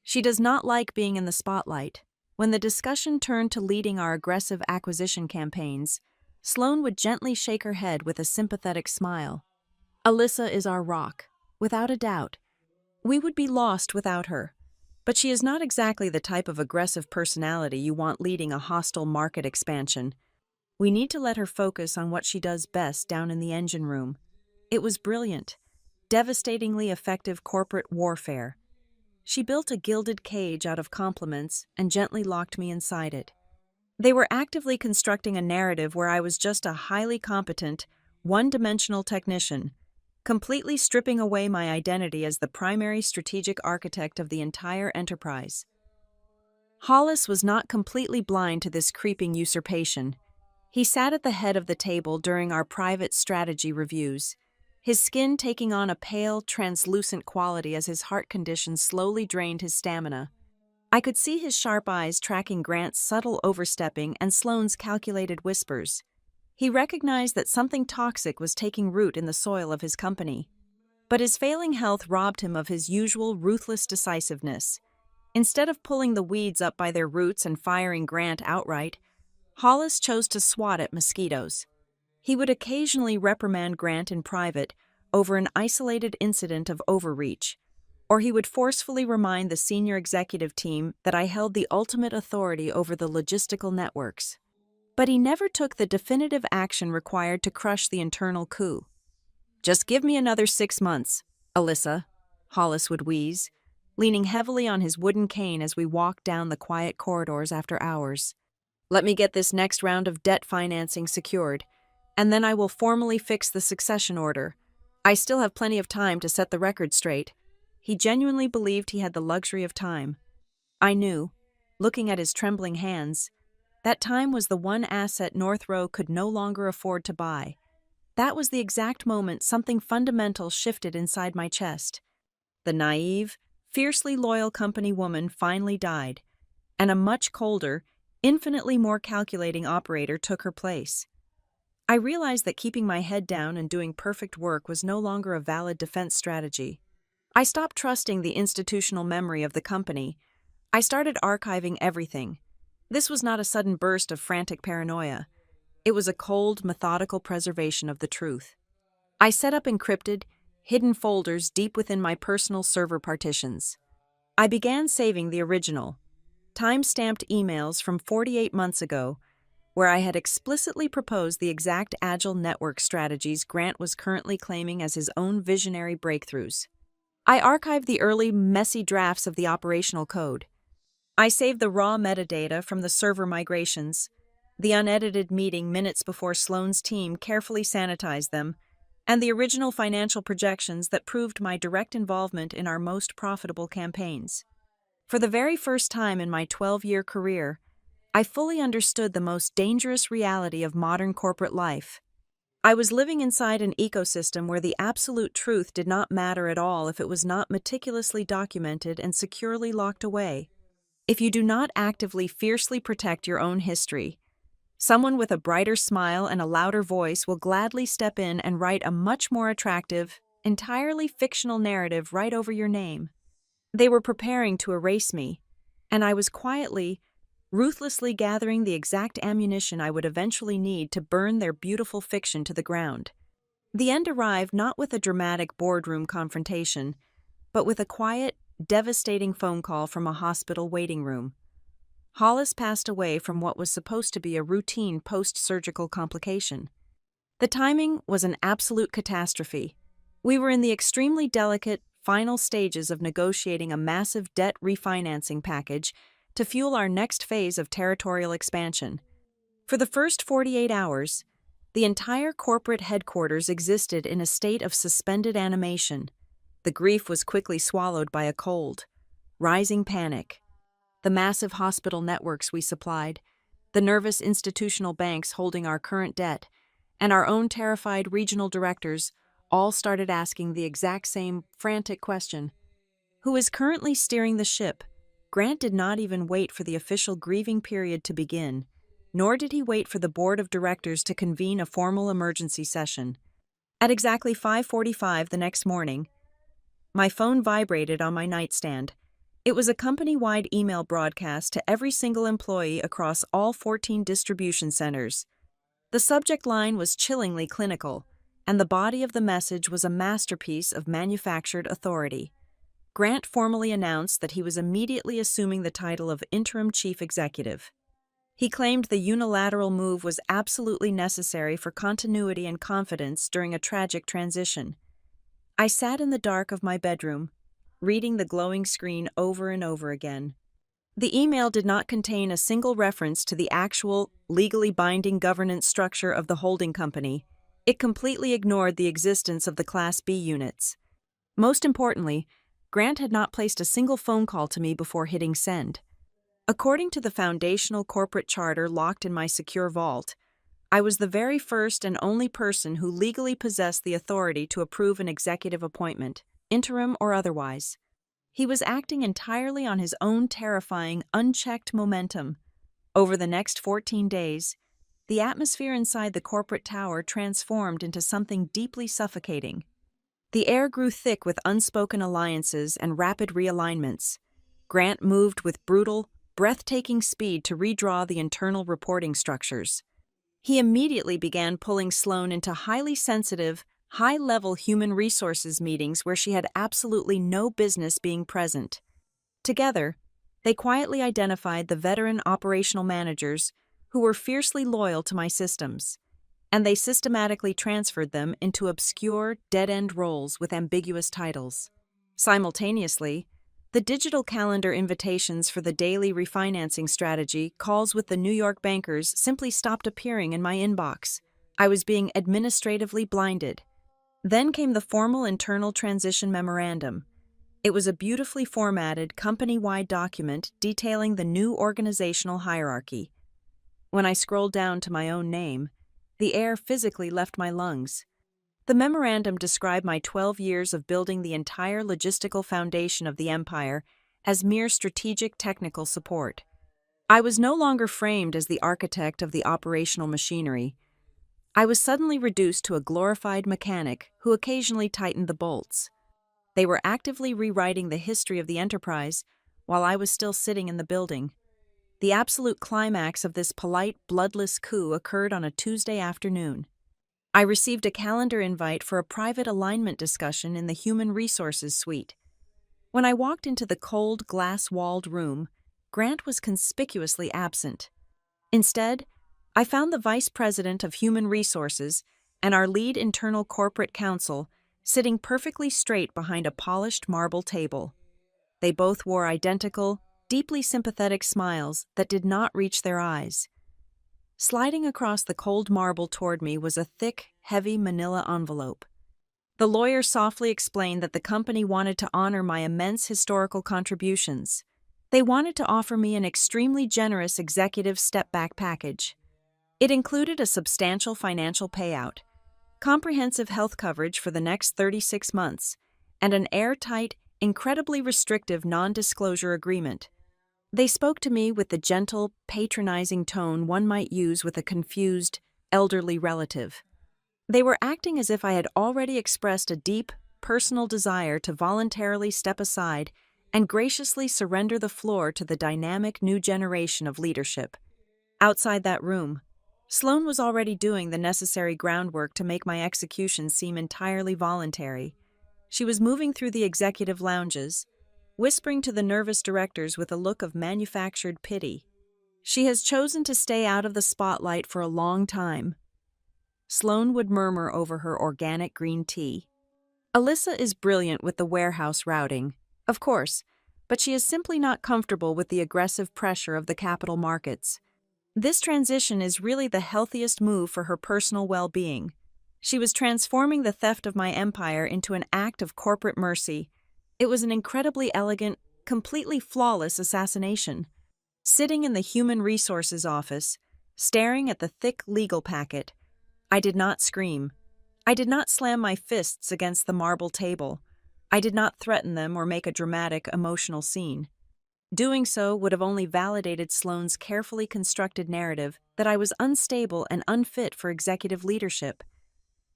S1: She does not like being in the spotlight. When the discussion turned to leading our aggressive acquisition campaigns, Sloan would gently shake her head with a sympathetic smile. Alyssa is our rock, without a doubt. We would be lost without her. But she is not exactly the type of aggressive personality you want leading a hostile market expansion. We need to let her focus on what she does best down in the engine room. It was brilliant, devastatingly effective corporate warfare. She built a gilded cage out of compliments and gently locked me inside it. They were actively constructing a narrative where I was just a highly competent, one-dimensional technician, completely stripping away my identity as the primary strategic architect of the entire enterprise. Hollis was not completely blind to this creeping usurpation. He sat at the head of the table during our private strategy reviews, his skin taking on a pale, translucent quality as his heart condition slowly drained his stamina. I could see his sharp eyes tracking Grant's subtle overstepping and Sloane's calculated whispers. He recognized that something toxic was taking root in the soil of his company. But his failing health robbed him of his usual ruthless decisiveness. Instead of pulling the weeds up by their roots and firing Grant outright, Hollis chose to swat at mosquitoes. He would occasionally reprimand Grant in private over an isolated incident of overreach, or he would forcefully remind the senior executive team that I held the ultimate authority over the logistical networks. But he never took the definitive action required to crush the internal coup. "Just give me another 6 months, Alyssa," Hollis would wheeze, leaning heavily on his wooden cane as we walked down the quiet corridors after hours. "Let me get this next round of debt financing secured, and then I will formally fix the succession order. I still have plenty of time to set the record straight." He genuinely believed he had the luxury of time. I knew, looking at his trembling hands, that time was the one asset North Row could no longer afford to buy. That was the exact moment something fundamental shifted inside my chest. The naive, fiercely loyal company woman finally died, and a much colder, infinitely more calculating operator took her place. I realized that keeping my head down and doing perfect work was no longer a valid defense strategy. I stopped trusting the institutional memory of the company. I started archiving everything. This was not a sudden burst of frantic paranoia. It was a cold, methodical preservation of the truth. I set up encrypted, hidden folders deep within my personal server partitions. I began saving the original, time-stamped emails from 48 months ago, where I had explicitly proposed the exact agile network strategies Grant was currently claiming as his own visionary breakthroughs. I archived the early, messy drafts of the operational code. I saved the raw metadata from the server migrations, the unedited meeting minutes before Sloane's team carefully sanitized them, and the original financial projections that proved my direct involvement in our most profitable campaigns. For the very first time in my 12-year career, I fully understood the most dangerous reality of modern corporate life. I was living inside an ecosystem where the absolute truth did not matter at all if it was not meticulously documented and securely locked away. If you do not actively, fiercely protect your own history, someone with a brighter smile and a louder voice will gladly step in and write a much more attractive, entirely fictional narrative right over your name. They were preparing to erase me, and I was quietly, ruthlessly gathering the exact ammunition I would eventually need to burn their beautiful fiction to the ground. The end arrived not with a dramatic boardroom confrontation, but with a quiet, devastating phone call from a hospital waiting room. Hollis passed away from what was supposed to be a routine post-surgical complication. The timing was an absolute catastrophe. We were in the extremely delicate, final stages of negotiating a massive debt refinancing package to fuel our next phase of territorial expansion. For the first 48 hours, the entire corporate headquarters existed in a state of suspended animation. The grief was quickly swallowed by a cold, rising panic. The massive hospital networks we supplied, the nervous institutional banks holding our current debt, and our own terrified regional directors all started asking the exact same frantic question. Who is currently steering the ship? Grant did not even wait for the official grieving period to begin, nor did he wait for the board of directors to convene a formal emergency session. At exactly 5:45 the next morning, my phone vibrated on my nightstand. It was a company-wide email broadcast to every single employee across all 14 distribution centers. The subject line was chillingly clinical, and the body of the message was a masterpiece of manufactured authority. Grant formally announced that he was immediately assuming the title of interim chief executive. He claimed the unilateral move was absolutely necessary for continuity and confidence during a tragic transition. I sat in the dark of my bedroom, reading the glowing screen over and over again. The email did not contain a single reference to the actual, legally binding governance structure of the holding company. It completely ignored the existence of the Class B units. Most importantly, Grant had not placed a single phone call to me before hitting send. According to the foundational corporate charter locked in my secure vault, I was the very first and only person who legally possessed the authority to approve an executive appointment, interim or otherwise. He was acting entirely on his own terrifying, unchecked momentum. Over the next 14 days, the atmosphere inside the corporate tower transformed into something deeply suffocating. The air grew thick with unspoken alliances and rapid realignments. Grant moved with brutal, breathtaking speed to redraw the internal reporting structures. He immediately began pulling Sloan into highly sensitive, high-level human resources meetings where she had absolutely no business being present. Together, they quietly identified the veteran operational managers who were fiercely loyal to my systems, and they systematically transferred them into obscure, dead-end roles with ambiguous titles. Simultaneously, the digital calendar invitations for the daily refinancing strategy calls with the New York bankers simply stopped appearing in my inbox. I was being administratively blinded. Then came the formal internal transition memorandum. It was a beautifully formatted, company-wide document detailing the new organizational hierarchy. When I scrolled down to my own name, the air physically left my lungs. The memorandum described my 12 years of building the entire logistical foundation of the empire as mere strategic technical support. I was no longer framed as the architect of the operational machinery. I was suddenly reduced to a glorified mechanic who occasionally tightened the bolts. They were actively rewriting the history of the enterprise while I was still sitting in the building. The absolute climax of this polite, bloodless coup occurred on a Tuesday afternoon. I received a calendar invite for a private alignment discussion in the Human Resources Suite. When I walked into the cold, glass-walled room, Grant was conspicuously absent. Instead, I found the Vice President of Human Resources and our lead internal corporate counsel sitting perfectly straight behind a polished marble table. They both wore identical, deeply sympathetic smiles that did not reach their eyes. Sliding across the cold marble toward me was a thick, heavy manila envelope. The lawyer softly explained that the company wanted to honor my immense historical contributions. They wanted to offer me an extremely generous executive step-back package. It included a substantial financial payout, comprehensive health coverage for the next 36 months, and an airtight, incredibly restrictive non-disclosure agreement. They spoke to me with the gentle, patronizing tone one might use with a confused, elderly relative. They were acting as if I had already expressed a deep, personal desire to voluntarily step aside and graciously surrender the floor to the dynamic new generation of leadership. Outside that room, Sloan was already doing the necessary groundwork to make my execution seem entirely voluntary. She was moving through the executive lounges, whispering to the nervous directors with a look of manufactured pity. She has chosen to stay out of the spotlight for a long time. Sloan would murmur over her organic green tea. Alyssa is brilliant with the warehouse routing. Of course, but she is simply not comfortable with the aggressive pressure of the capital markets. This transition is really the healthiest move for her personal well-being. She was transforming the theft of my empire into an act of corporate mercy. It was an incredibly elegant, completely flawless assassination. Sitting in the Human Resources office, staring at the thick legal packet, I did not scream. I did not slam my fists against the marble table. I did not threaten them or make a dramatic, emotional scene. Doing so would have only validated Sloane's carefully constructed narrative that I was unstable and unfit for executive leadership.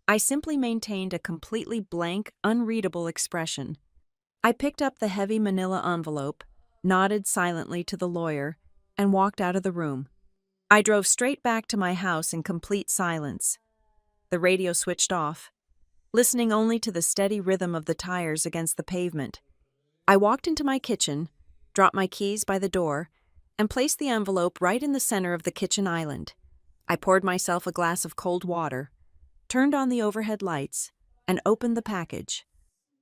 S1: I simply maintained a completely blank, unreadable expression. I picked up the heavy manila envelope, nodded silently to the lawyer, and walked out of the room. I drove straight back to my house in complete silence. The radio switched off, listening only to the steady rhythm of the tires against the pavement. I walked into my kitchen, dropped my keys by the door, and placed the envelope right in the center of the kitchen island. I poured myself a glass of cold water, turned on the overhead lights, and opened the package.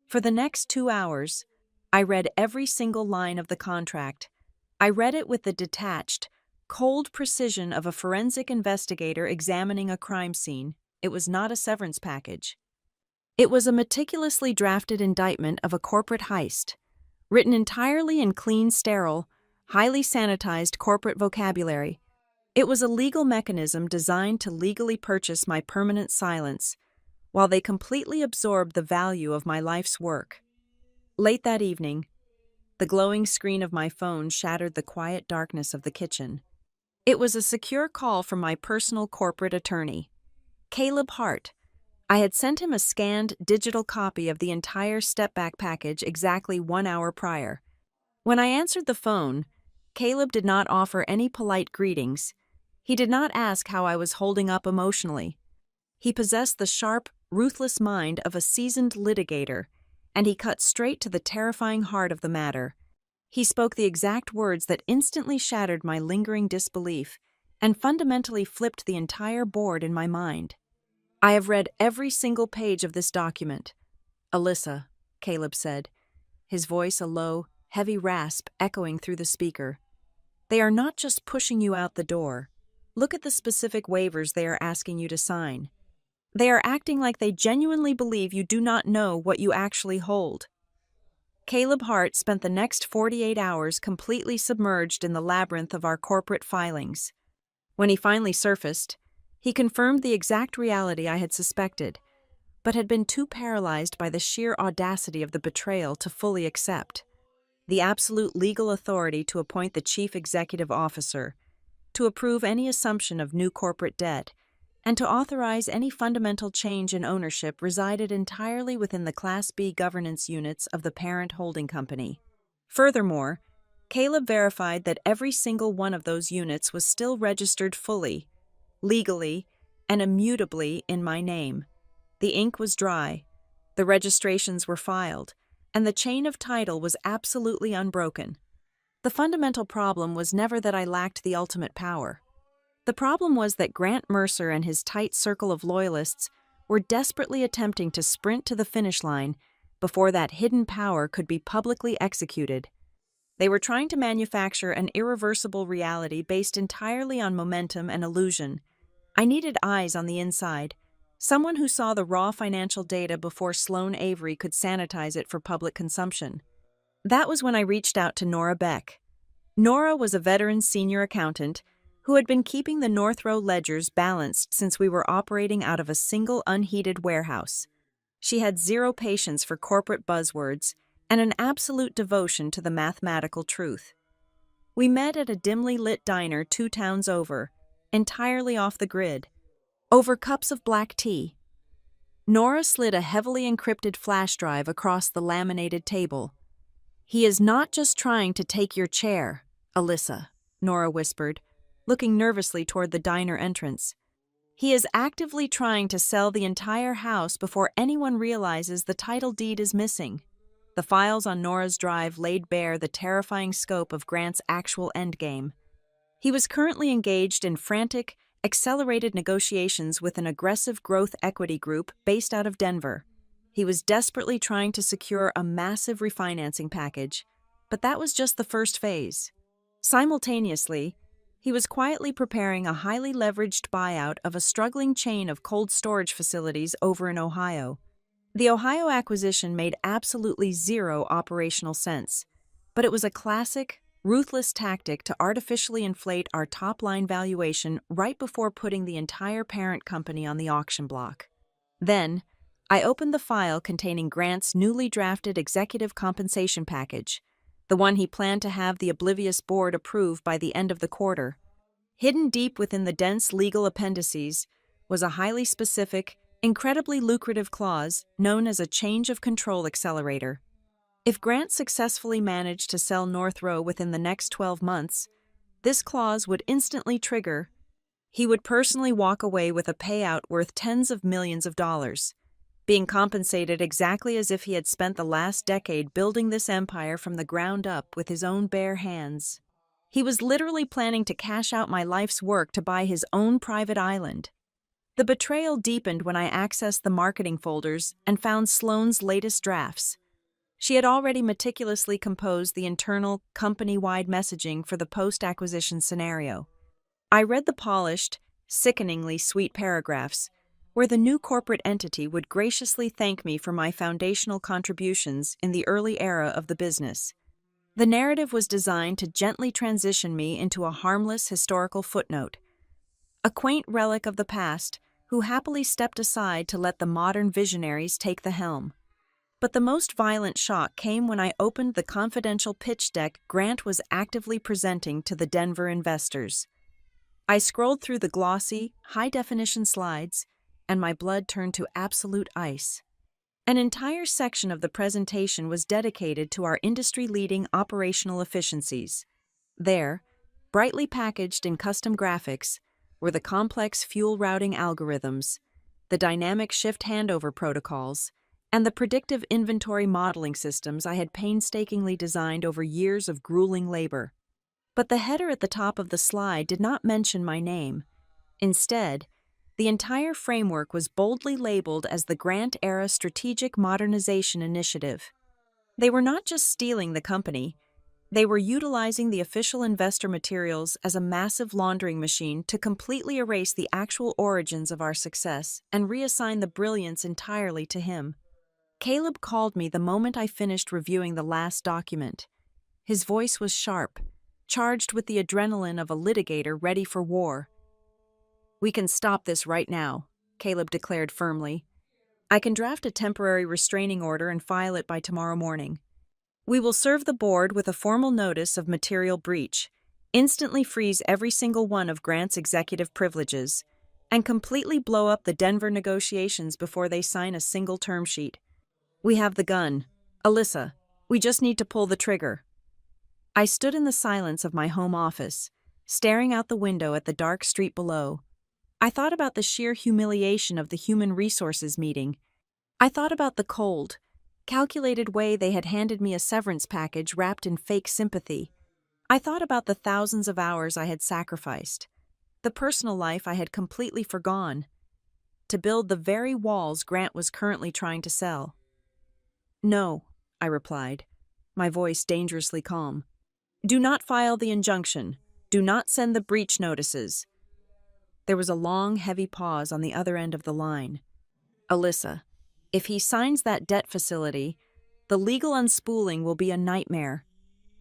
S1: For the next 2 hours, I read every single line of the contract. I read it with the detached, cold precision of a forensic investigator examining a crime scene. It was not a severance package. It was a meticulously drafted indictment of a corporate heist, written entirely in clean, sterile, highly sanitized corporate vocabulary. It was a legal mechanism designed to legally purchase my permanent silence, while they completely absorbed the value of my life's work. Late that evening, the glowing screen of my phone shattered the quiet darkness of the kitchen. It was a secure call from my personal corporate attorney, Caleb Hart. I had sent him a scanned digital copy of the entire step-back package exactly 1 hour prior. When I answered the phone, Caleb did not offer any polite greetings. He did not ask how I was holding up emotionally. He possessed the sharp, ruthless mind of a seasoned litigator, and he cut straight to the terrifying heart of the matter. He spoke the exact words that instantly shattered my lingering disbelief and fundamentally flipped the entire board in my mind. I have read every single page of this document. Alyssa, Caleb said, his voice a low, heavy rasp echoing through the speaker. They are not just pushing you out the door. Look at the specific waivers they are asking you to sign. They are acting like they genuinely believe you do not know what you actually hold. Caleb Hart spent the next 48 hours completely submerged in the labyrinth of our corporate filings. When he finally surfaced, he confirmed the exact reality I had suspected, but had been too paralyzed by the sheer audacity of the betrayal to fully accept. The absolute legal authority to appoint the chief executive officer, to approve any assumption of new corporate debt, and to authorize any fundamental change in ownership resided entirely within the Class B governance units of the parent holding company. Furthermore, Caleb verified that every single one of those units was still registered fully, legally, and immutably in my name. The ink was dry, the registrations were filed, and the chain of title was absolutely unbroken. The fundamental problem was never that I lacked the ultimate power. The problem was that Grant Mercer and his tight circle of loyalists were desperately attempting to sprint to the finish line before that hidden power could be publicly executed. They were trying to manufacture an irreversible reality based entirely on momentum and illusion. I needed eyes on the inside, someone who saw the raw financial data before Sloane Avery could sanitize it for public consumption. That was when I reached out to Nora Beck. Nora was a veteran senior accountant who had been keeping the North Row ledgers balanced since we were operating out of a single unheated warehouse. She had zero patience for corporate buzzwords and an absolute devotion to the mathematical truth. We met at a dimly lit diner 2 towns over, entirely off the grid, over cups of black tea. Nora slid a heavily encrypted flash drive across the laminated table. "He is not just trying to take your chair, Alyssa," Nora whispered, looking nervously toward the diner entrance. "He is actively trying to sell the entire house before anyone realizes the title deed is missing." The files on Nora's drive laid bare the terrifying scope of Grant's actual endgame. He was currently engaged in frantic, accelerated negotiations with an aggressive growth equity group based out of Denver. He was desperately trying to secure a massive refinancing package, But that was just the first phase. Simultaneously, he was quietly preparing a highly leveraged buyout of a struggling chain of cold storage facilities over in Ohio. The Ohio acquisition made absolutely zero operational sense, but it was a classic, ruthless tactic to artificially inflate our top-line valuation right before putting the entire parent company on the auction block. Then, I opened the file containing Grant's newly drafted executive compensation package, the one he planned to have the oblivious board approve by the end of the quarter. Hidden deep within the dense legal appendices was a highly specific, incredibly lucrative clause known as a change of control accelerator. If Grant successfully managed to sell North Row within the next 12 months, this clause would instantly trigger. He would personally walk away with a payout worth tens of millions of dollars, being compensated exactly as if he had spent the last decade building this empire from the ground up with his own bare hands. He was literally planning to cash out my life's work to buy his own private island. The betrayal deepened when I accessed the marketing folders and found Sloane's latest drafts. She had already meticulously composed the internal, company-wide messaging for the post-acquisition scenario. I read the polished, sickeningly sweet paragraphs, where the new corporate entity would graciously thank me for my foundational contributions in the early era of the business. The narrative was designed to gently transition me into a harmless historical footnote, a quaint relic of the past who happily stepped aside to let the modern visionaries take the helm. But the most violent shock came when I opened the confidential pitch deck Grant was actively presenting to the Denver investors. I scrolled through the glossy, high-definition slides, and my blood turned to absolute ice. An entire section of the presentation was dedicated to our industry-leading operational efficiencies. There, brightly packaged in custom graphics, were the complex fuel routing algorithms, the dynamic shift handover protocols, and the predictive inventory modeling systems I had painstakingly designed over years of grueling labor. But the header at the top of the slide did not mention my name. Instead, the entire framework was boldly labeled as the Grant-era Strategic Modernization Initiative. They were not just stealing the company, they were utilizing the official investor materials as a massive laundering machine to completely erase the actual origins of our success and reassign the brilliance entirely to him. Caleb called me the moment I finished reviewing the last document. His voice was sharp, charged with the adrenaline of a litigator ready for war. "We can stop this right now," Caleb declared firmly. "I can draft a temporary restraining order and file it by tomorrow morning. We will serve the board with a formal notice of material breach, instantly freeze every single one of Grant's executive privileges, and completely blow up the Denver negotiations before they sign a single term sheet. We have the gun. Alyssa, we just need to pull the trigger." I stood in the silence of my home office, staring out the window at the dark street below. I thought about the sheer humiliation of the human resources meeting. I thought about the cold, calculated way they had handed me a severance package wrapped in fake sympathy. I thought about the thousands of hours I had sacrificed, the personal life I had completely forgone, to build the very walls Grant was currently trying to sell. "No," I replied, my voice dangerously calm. "Do not file the injunction. Do not send the breach notices." There was a long, heavy pause on the other end of the line. "Alyssa, if he signs that debt facility, the legal unspooling will be a nightmare.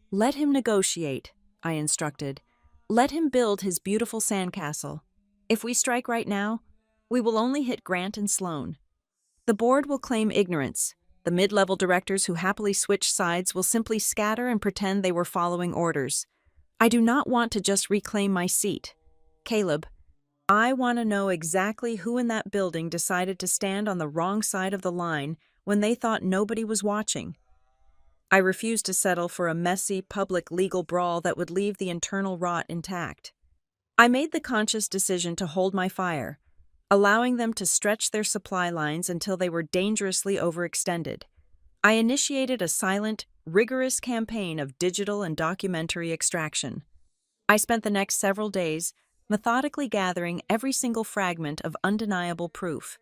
S1: Let him negotiate," I instructed. "Let him build his beautiful sandcastle. If we strike right now, we will only hit Grant and Sloane. The board will claim ignorance. The mid-level directors who happily switch sides will simply scatter and pretend they were following orders. I do not want to just reclaim my seat. Caleb, I want to know exactly who in that building decided to stand on the wrong side of the line when they thought nobody was watching." I refused to settle for a messy, public legal brawl that would leave the internal rot intact. I made the conscious decision to hold my fire, allowing them to stretch their supply lines until they were dangerously overextended. I initiated a silent, rigorous campaign of digital and documentary extraction. I spent the next several days methodically gathering every single fragment of undeniable proof.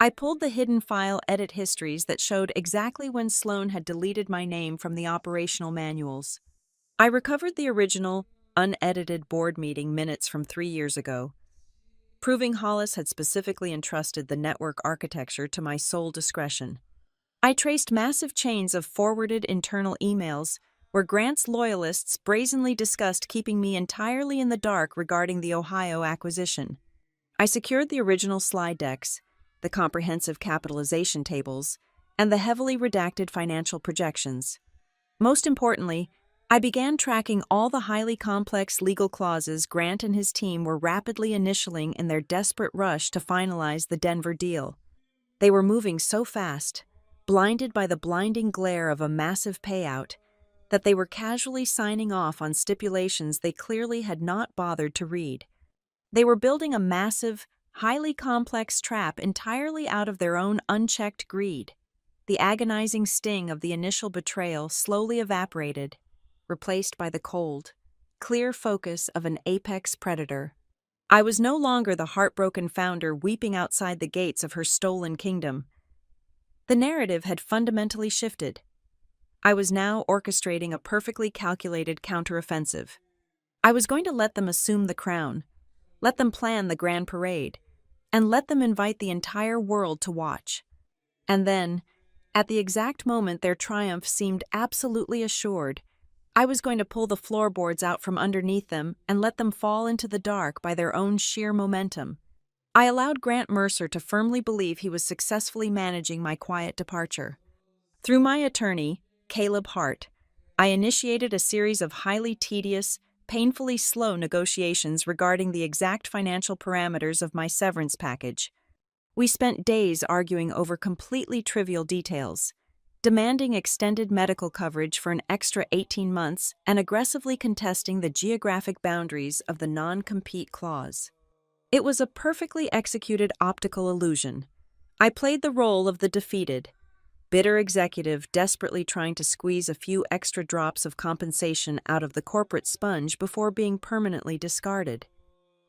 S1: I pulled the hidden file edit histories that showed exactly when Sloan had deleted my name from the operational manuals. I recovered the original, unedited board meeting minutes from 3 years ago, proving Hollis had specifically entrusted the network architecture to my sole discretion. I traced massive chains of forwarded internal emails where Grant's loyalists brazenly discussed keeping me entirely in the dark regarding the Ohio acquisition. I secured the original slide decks, the comprehensive capitalization tables, and the heavily redacted financial projections. Most importantly, I began tracking all the highly complex legal clauses Grant and his team were rapidly initialing in their desperate rush to finalize the Denver deal. They were moving so fast, blinded by the blinding glare of a massive payout, that they were casually signing off on stipulations they clearly had not bothered to read. They were building a massive, highly complex trap entirely out of their own unchecked greed. The agonizing sting of the initial betrayal slowly evaporated, replaced by the cold, clear focus of an apex predator. I was no longer the heartbroken founder weeping outside the gates of her stolen kingdom. The narrative had fundamentally shifted. I was now orchestrating a perfectly calculated counteroffensive. I was going to let them assume the crown, let them plan the grand parade, and let them invite the entire world to watch. And then, at the exact moment their triumph seemed absolutely assured, I was going to pull the floorboards out from underneath them and let them fall into the dark by their own sheer momentum. I allowed Grant Mercer to firmly believe he was successfully managing my quiet departure. Through my attorney, Caleb Hart, I initiated a series of highly tedious, painfully slow negotiations regarding the exact financial parameters of my severance package. We spent days arguing over completely trivial details, demanding extended medical coverage for an extra 18 months and aggressively contesting the geographic boundaries of the non-compete clause. It was a perfectly executed optical illusion. I played the role of the defeated, bitter executive desperately trying to squeeze a few extra drops of compensation out of the corporate sponge before being permanently discarded.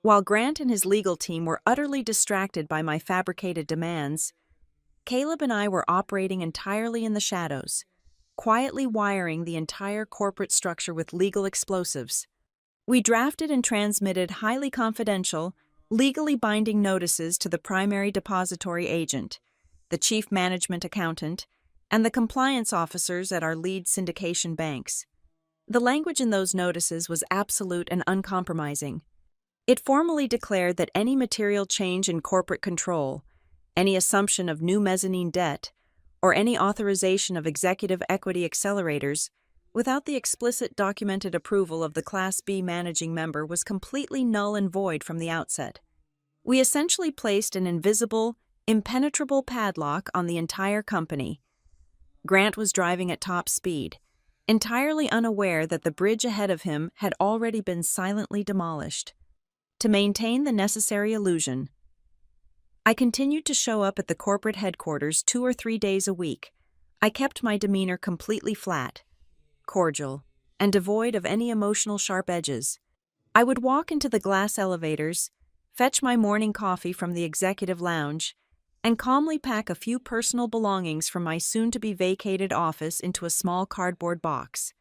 S1: While Grant and his legal team were utterly distracted by my fabricated demands, Caleb and I were operating entirely in the shadows, quietly wiring the entire corporate structure with legal explosives. We drafted and transmitted highly confidential, legally binding notices to the primary depository agent, the chief management accountant, and the compliance officers at our lead syndication banks. The language in those notices was absolute and uncompromising. It formally declared that any material change in corporate control, any assumption of new mezzanine debt, or any authorization of executive equity accelerators without the explicit documented approval of the Class B managing member was completely null and void from the outset. We essentially placed an invisible, impenetrable padlock on the entire company. Grant was driving at top speed, entirely unaware that the bridge ahead of him had already been silently demolished. To maintain the necessary illusion, I continued to show up at the corporate headquarters 2 or 3 days a week. I kept my demeanor completely flat, cordial, and devoid of any emotional sharp edges. I would walk into the glass elevators, fetch my morning coffee from the executive lounge, and calmly pack a few personal belongings from my soon-to-be-vacated office into a small cardboard box.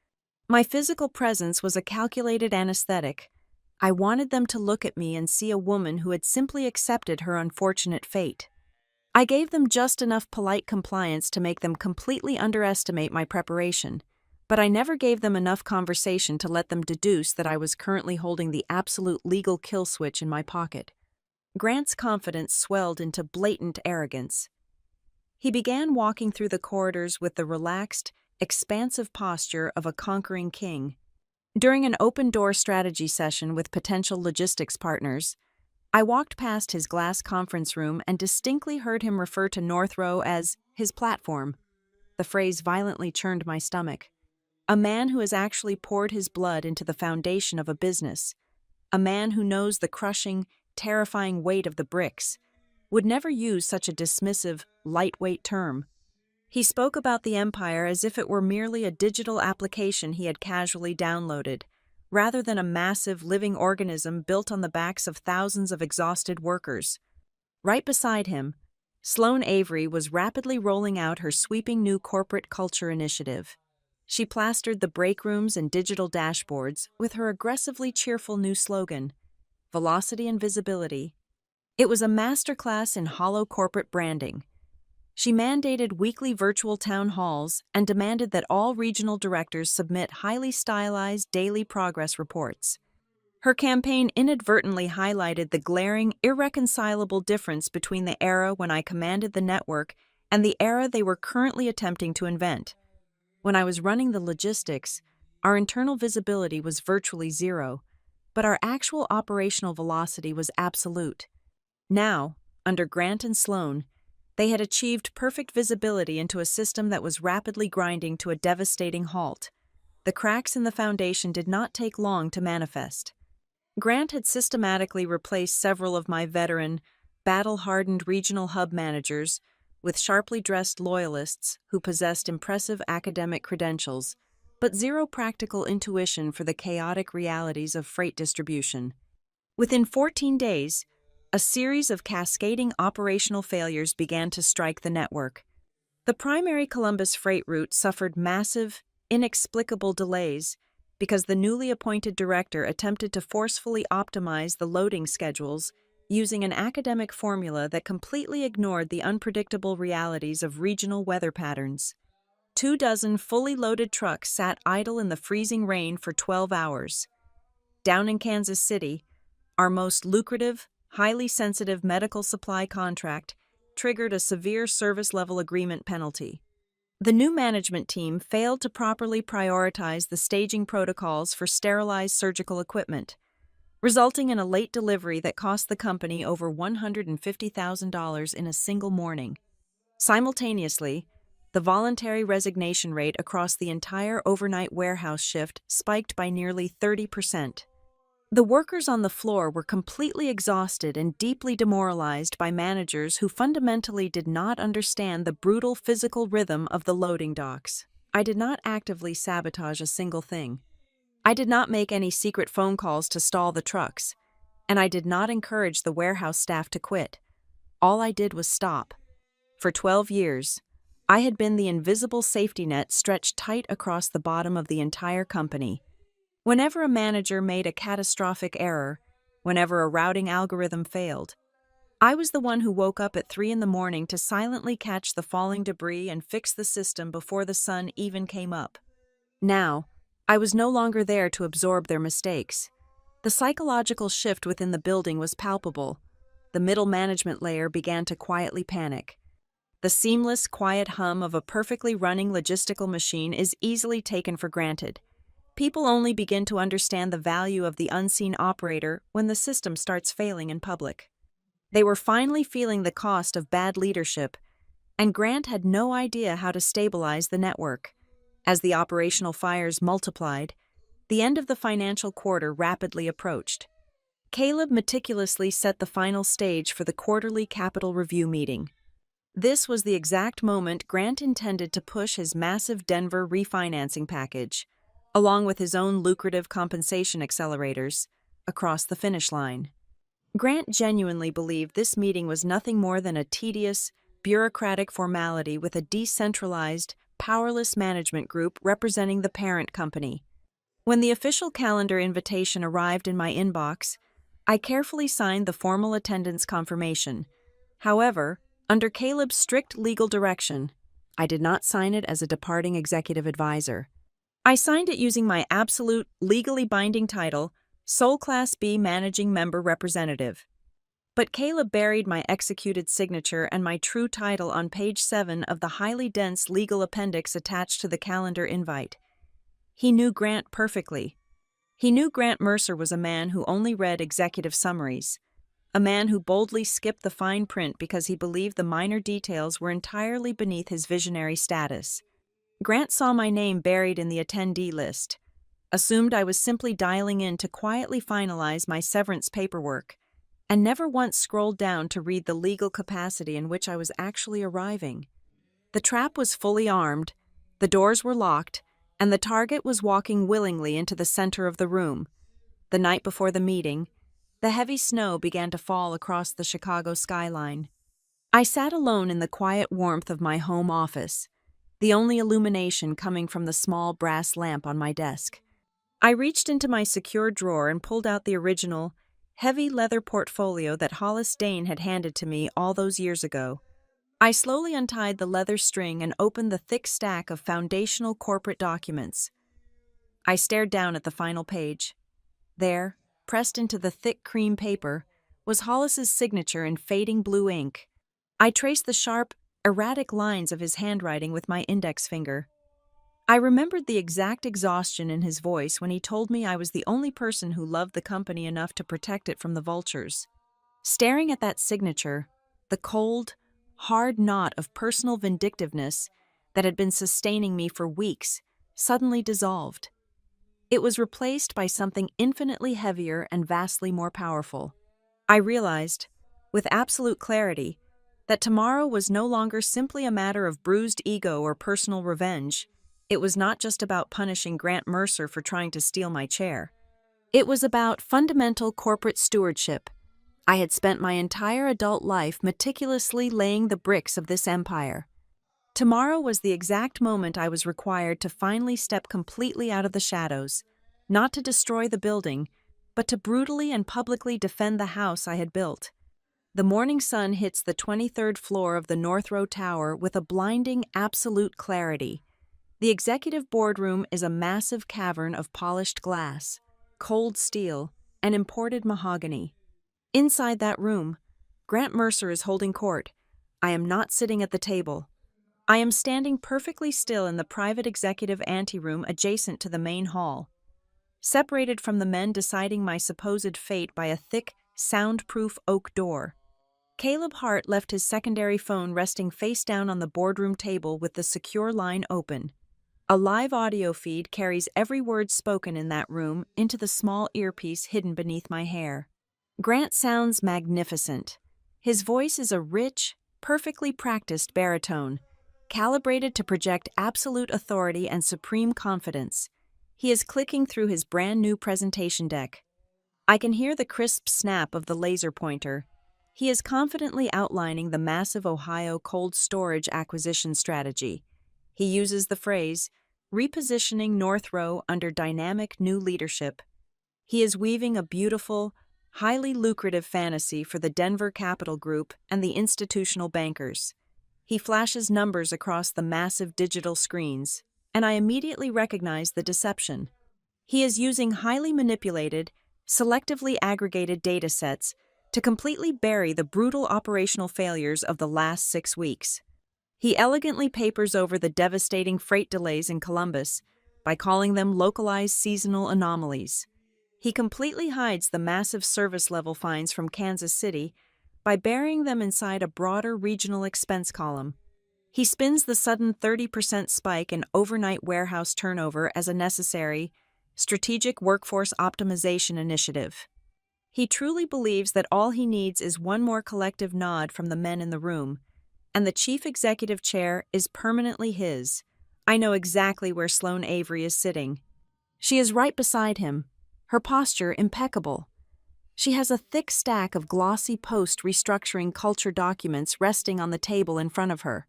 S1: My physical presence was a calculated anesthetic. I wanted them to look at me and see a woman who had simply accepted her unfortunate fate. I gave them just enough polite compliance to make them completely underestimate my preparation, but I never gave them enough conversation to let them deduce that I was currently holding the absolute legal kill switch in my pocket. Grant's confidence swelled into blatant arrogance. He began walking through the corridors with the relaxed, expansive posture of a conquering king. During an open-door strategy session with potential logistics partners, I walked past his glass conference room and distinctly heard him refer to North Row as his platform. The phrase violently churned my stomach. A man who has actually poured his blood into the foundation of a business, a man who knows the crushing, terrifying weight of the bricks, would never use such a dismissive, lightweight term. He spoke about the empire as if it were merely a digital application he had casually downloaded, rather than a massive living organism built on the backs of thousands of exhausted workers. Right beside him, Sloane Avery was rapidly rolling out her sweeping new corporate culture initiative. She plastered the break rooms and digital dashboards with her aggressively cheerful new slogan, Velocity and Visibility. It was a masterclass in hollow corporate branding. She mandated weekly virtual town halls and demanded that all regional directors submit highly stylized daily progress reports. Her campaign inadvertently highlighted the glaring, irreconcilable difference between the era when I commanded the network and the era they were currently attempting to invent. When I was running the logistics, our internal visibility was virtually zero, but our actual operational velocity was absolute. Now, under Grant and Sloane, they had achieved perfect visibility into a system that was rapidly grinding to a devastating halt. The cracks in the foundation did not take long to manifest. Grant had systematically replaced several of my veteran, battle-hardened regional hub managers with sharply dressed loyalists who possessed impressive academic credentials, but zero practical intuition for the chaotic realities of freight distribution. Within 14 days, a series of cascading operational failures began to strike the network. The primary Columbus freight route suffered massive, inexplicable delays because the newly appointed director attempted to forcefully optimize the loading schedules using an academic formula that completely ignored the unpredictable realities of regional weather patterns. 24 fully loaded trucks sat idle in the freezing rain for 12 hours. Down in Kansas City, our most lucrative, highly sensitive medical supply contract triggered a severe service-level agreement penalty. The new management team failed to properly prioritize the staging protocols for sterilized surgical equipment, resulting in a late delivery that cost the company over $150,000 in a single morning. Simultaneously, the voluntary resignation rate across the entire overnight warehouse shift spiked by nearly 30%. The workers on the floor were completely exhausted and deeply demoralized by managers who fundamentally did not understand the brutal physical rhythm of the loading docks. I did not actively sabotage a single thing. I did not make any secret phone calls to stall the trucks, and I did not encourage the warehouse staff to quit. All I did was stop. For 12 years, I had been the invisible safety net stretched tight across the bottom of the entire company. Whenever a manager made a catastrophic error, whenever a routing algorithm failed, I was the one who woke up at 3 a.m. to silently catch the falling debris and fix the system before the sun even came up. Now, I was no longer there to absorb their mistakes. The psychological shift within the building was palpable. The middle management layer began to quietly panic. The seamless, quiet hum of a perfectly running logistical machine is easily taken for granted. People only begin to understand the value of the unseen operator when the system starts failing in public. They were finally feeling the cost of bad leadership, and Grant had no idea how to stabilize the network. As the operational fires multiplied, the end of the financial quarter rapidly approached. Caleb meticulously set the final stage for the quarterly capital review meeting. This was the exact moment Grant intended to push his massive Denver refinancing package, along with his own lucrative compensation accelerators, across the finish line. Grant genuinely believed this meeting was nothing more than a tedious, bureaucratic formality with a decentralized, powerless management group representing the parent company. When the official calendar invitation arrived in my inbox, I carefully signed the formal attendance confirmation. However, under Caleb's strict legal direction, I did not sign it as a departing executive advisor. I signed it using my absolute, legally binding title, Sole Class B Managing Member Representative. But Caleb buried my executed signature and my true title on page 7 of the highly dense legal appendix attached to the calendar invite. He knew Grant perfectly. He knew Grant Mercer was a man who only read executive summaries, a man who boldly skipped the fine print because he believed the minor details were entirely beneath his visionary status. Grant saw my name buried in the attendee list, assumed I was simply dialing in to quietly finalize my severance paperwork, and never once scrolled down to read the legal capacity in which I was actually arriving. The trap was fully armed, the doors were locked, and the target was walking willingly into the center of the room. The night before the meeting, the heavy snow began to fall across the Chicago skyline. I sat alone in the quiet warmth of my home office, the only illumination coming from the small brass lamp on my desk. I reached into my secure drawer and pulled out the original, heavy leather portfolio that Hollis Dane had handed to me all those years ago. I slowly untied the leather string and opened the thick stack of foundational corporate documents. I stared down at the final page. There, pressed into the thick cream paper, was Hollis's signature in fading blue ink. I traced the sharp, erratic lines of his handwriting with my index finger. I remembered the exact exhaustion in his voice when he told me I was the only person who loved the company enough to protect it from the vultures. Staring at that signature, the cold, hard knot of personal vindictiveness that had been sustaining me for weeks suddenly dissolved. It was replaced by something infinitely heavier and vastly more powerful. I realized, with absolute clarity, that tomorrow was no longer simply a matter of bruised ego or personal revenge. It was not just about punishing Grant Mercer for trying to steal my chair. It was about fundamental corporate stewardship. I had spent my entire adult life meticulously laying the bricks of this empire. Tomorrow was the exact moment I was required to finally step completely out of the shadows, not to destroy the building, but to brutally and publicly defend the house I had built. The morning sun hits the 23rd floor of the North Row Tower with a blinding, absolute clarity. The executive boardroom is a massive cavern of polished glass, cold steel, and imported mahogany. Inside that room, Grant Mercer is holding court. I am not sitting at the table. I am standing perfectly still in the private executive anteroom adjacent to the main hall, separated from the men deciding my supposed fate by a thick, soundproof oak door. Caleb Hart left his secondary phone resting face down on the boardroom table with the secure line open. A live audio feed carries every word spoken in that room into the small earpiece hidden beneath my hair. Grant sounds magnificent. His voice is a rich, perfectly practiced baritone, calibrated to project absolute authority and supreme confidence. He is clicking through his brand new presentation deck. I can hear the crisp snap of the laser pointer. He is confidently outlining the massive Ohio cold storage acquisition strategy. He uses the phrase, repositioning North Row under dynamic new leadership. He is weaving a beautiful, highly lucrative fantasy for the Denver Capital Group and the institutional bankers. He flashes numbers across the massive digital screens, and I immediately recognize the deception. He is using highly manipulated, selectively aggregated data sets to completely bury the brutal operational failures of the last 6 weeks. He elegantly papers over the devastating freight delays in Columbus by calling them localized seasonal anomalies. He completely hides the massive service level fines from Kansas City by burying them inside a broader regional expense column. He spins the sudden 30% spike in overnight warehouse turnover as a necessary, strategic workforce optimization initiative. He truly believes that all he needs is one more collective nod from the men in the room, and the chief executive chair is permanently his. I know exactly where Sloane Avery is sitting. She is right beside him, her posture impeccable. She has a thick stack of glossy post-restructuring culture documents resting on the table in front of her.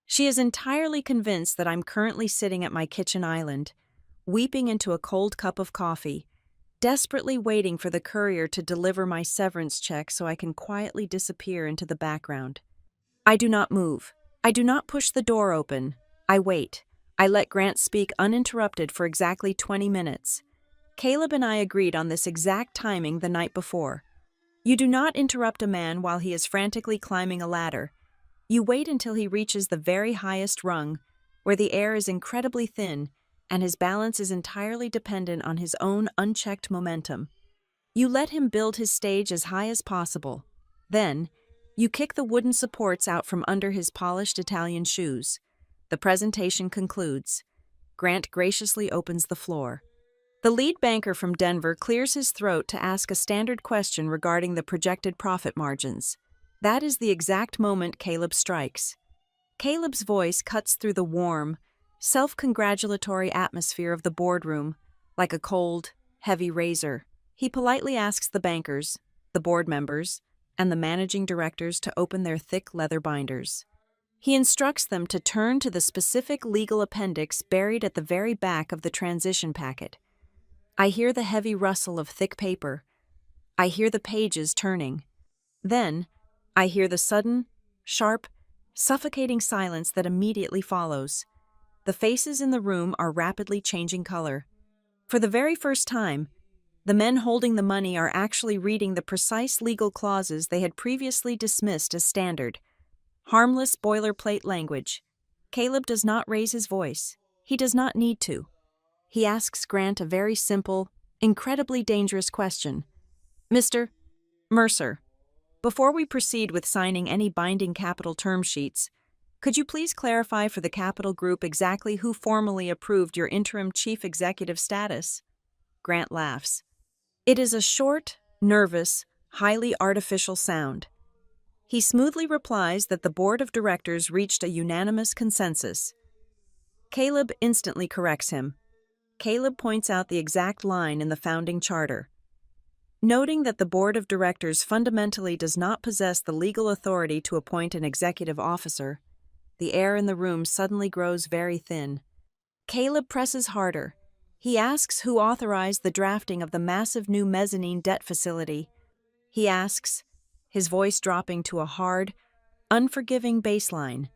S1: She is entirely convinced that I'm currently sitting at my kitchen island, weeping into a cold cup of coffee, desperately waiting for the courier to deliver my severance check so I can quietly disappear into the background. I do not move. I do not push the door open. I wait. I let Grant speak uninterrupted for exactly 20 minutes. Caleb and I agreed on this exact timing the night before. You do not interrupt a man while he is frantically climbing a ladder. You wait until he reaches the very highest rung, where the air is incredibly thin and his balance is entirely dependent on his own unchecked momentum. You let him build his stage as high as possible. Then, you kick the wooden supports out from under his polished Italian shoes. The presentation concludes. Grant graciously opens the floor. The lead banker from Denver clears his throat to ask a standard question regarding the projected profit margins. That is the exact moment Caleb strikes. Caleb's voice cuts through the warm, self-congratulatory atmosphere of the boardroom like a cold, heavy razor. He politely asks the bankers, the board members, and the managing directors to open their thick leather binders. He instructs them to turn to the specific legal appendix buried at the very back of the transition packet. I hear the heavy rustle of thick paper. I hear the pages turning. Then, I hear the sudden, sharp, suffocating silence that immediately follows. The faces in the room are rapidly changing color. For the very first time, the men holding the money are actually reading the precise legal clauses they had previously dismissed as standard. Harmless boilerplate language. Caleb does not raise his voice. He does not need to. He asks Grant a very simple, incredibly dangerous question. Mr. Mercer, before we proceed with signing any binding capital term sheets, could you please clarify for the Capital Group exactly who formally approved your interim chief executive status? Grant laughs. It is a short, nervous, highly artificial sound. He smoothly replies that the board of directors reached a unanimous consensus. Caleb instantly corrects him. Caleb points out the exact line in the founding charter. Noting that the board of directors fundamentally does not possess the legal authority to appoint an executive officer, the air in the room suddenly grows very thin. Caleb presses harder. He asks who authorized the drafting of the massive new mezzanine debt facility. He asks, his voice dropping to a hard, unforgiving baseline.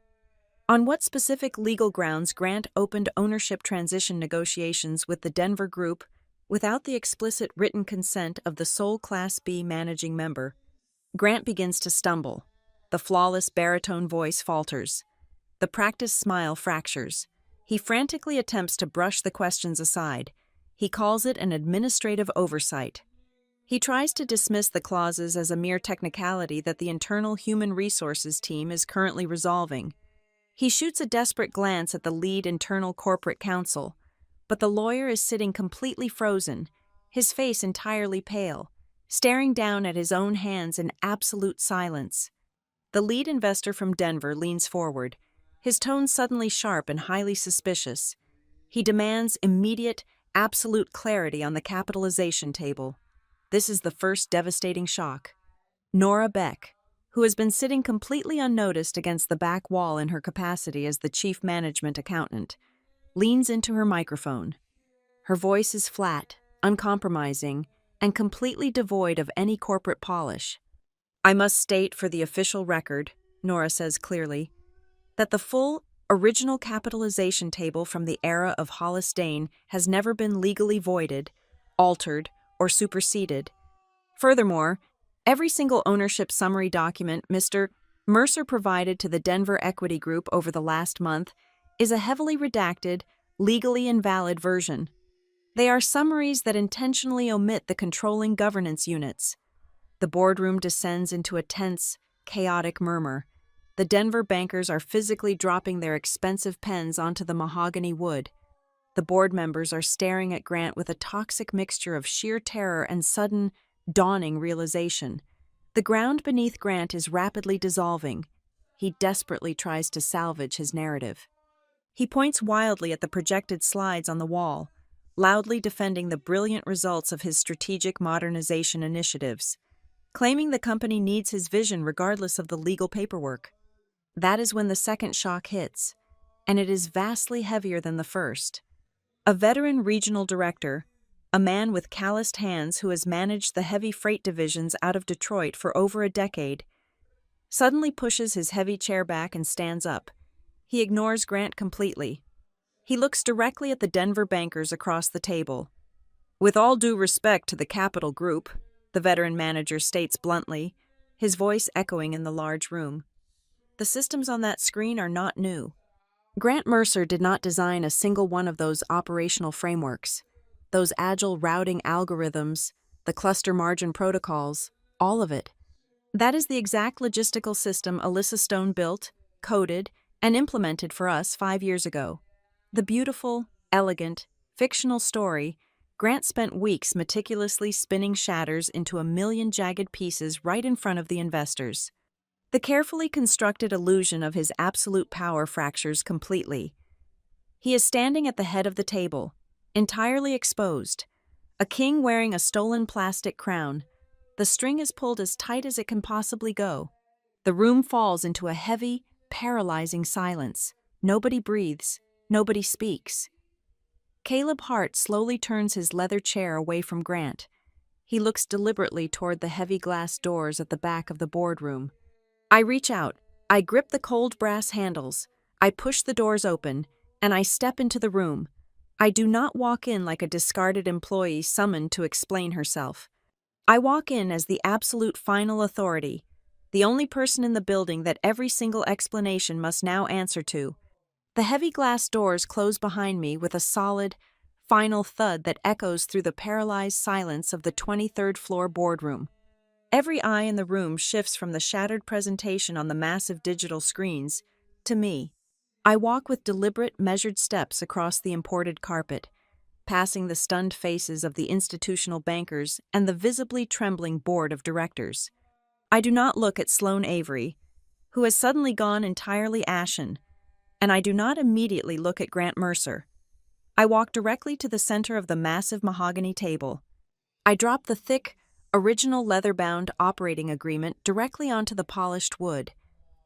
S1: On what specific legal grounds Grant opened ownership transition negotiations with the Denver Group without the explicit written consent of the sole Class B managing member? Grant begins to stumble. The flawless baritone voice falters. The practiced smile fractures. He frantically attempts to brush the questions aside. He calls it an administrative oversight. He tries to dismiss the clauses as a mere technicality that the internal human resources team is currently resolving. He shoots a desperate glance at the lead internal corporate counsel, but the lawyer is sitting completely frozen, his face entirely pale, staring down at his own hands in absolute silence. The lead investor from Denver leans forward, his tone suddenly sharp and highly suspicious. He demands immediate, absolute clarity on the capitalization table. This is the first devastating shock. Nora Beck, who has been sitting completely unnoticed against the back wall in her capacity as the chief management accountant, leans into her microphone. Her voice is flat, uncompromising, and completely devoid of any corporate polish. I must state for the official record, Nora says clearly, that the full, original capitalization table from the era of Hollis Dane has never been legally voided, altered, or superseded. Furthermore, every single ownership summary document Mr. Mercer provided to the Denver Equity Group over the last month is a heavily redacted, legally invalid version. They are summaries that intentionally omit the controlling governance units. The boardroom descends into a tense, chaotic murmur. The Denver bankers are physically dropping their expensive pens onto the mahogany wood. The board members are staring at Grant with a toxic mixture of sheer terror and sudden, dawning realization. The ground beneath Grant is rapidly dissolving. He desperately tries to salvage his narrative. He points wildly at the projected slides on the wall, loudly defending the brilliant results of his strategic modernization initiatives, claiming the company needs his vision regardless of the legal paperwork. That is when the second shock hits, and it is vastly heavier than the first. A veteran regional director, a man with calloused hands who has managed the heavy freight divisions out of Detroit for over a decade, suddenly pushes his heavy chair back and stands up. He ignores Grant completely. He looks directly at the Denver bankers across the table. With all due respect to the Capital Group, the veteran manager states bluntly, his voice echoing in the large room. The systems on that screen are not new. Grant Mercer did not design a single one of those operational frameworks, those agile routing algorithms, the cluster margin protocols, all of it. That is the exact logistical system Alyssa Stone built, coded, and implemented for us 5 years ago. The beautiful, elegant, fictional story Grant spent weeks meticulously spinning shatters into a million jagged pieces right in front of the investors. The carefully constructed illusion of his absolute power fractures completely. He is standing at the head of the table, entirely exposed, a king wearing a stolen plastic crown, The string is pulled as tight as it can possibly go. The room falls into a heavy, paralyzing silence. Nobody breathes. Nobody speaks. Caleb Hart slowly turns his leather chair away from Grant. He looks deliberately toward the heavy glass doors at the back of the boardroom. I reach out. I grip the cold brass handles. I push the doors open, and I step into the room. I do not walk in like a discarded employee summoned to explain herself. I walk in as the absolute final authority, the only person in the building that every single explanation must now answer to. The heavy glass doors close behind me with a solid, final thud that echoes through the paralyzed silence of the 23rd floor boardroom. Every eye in the room shifts from the shattered presentation on the massive digital screens to me. I walk with deliberate, measured steps across the imported carpet, passing the stunned faces of the institutional bankers and the visibly trembling board of directors. I do not look at Sloane Avery, who has suddenly gone entirely ashen, and I do not immediately look at Grant Mercer. I walk directly to the center of the massive mahogany table. I drop the thick, original leather-bound operating agreement directly onto the polished wood.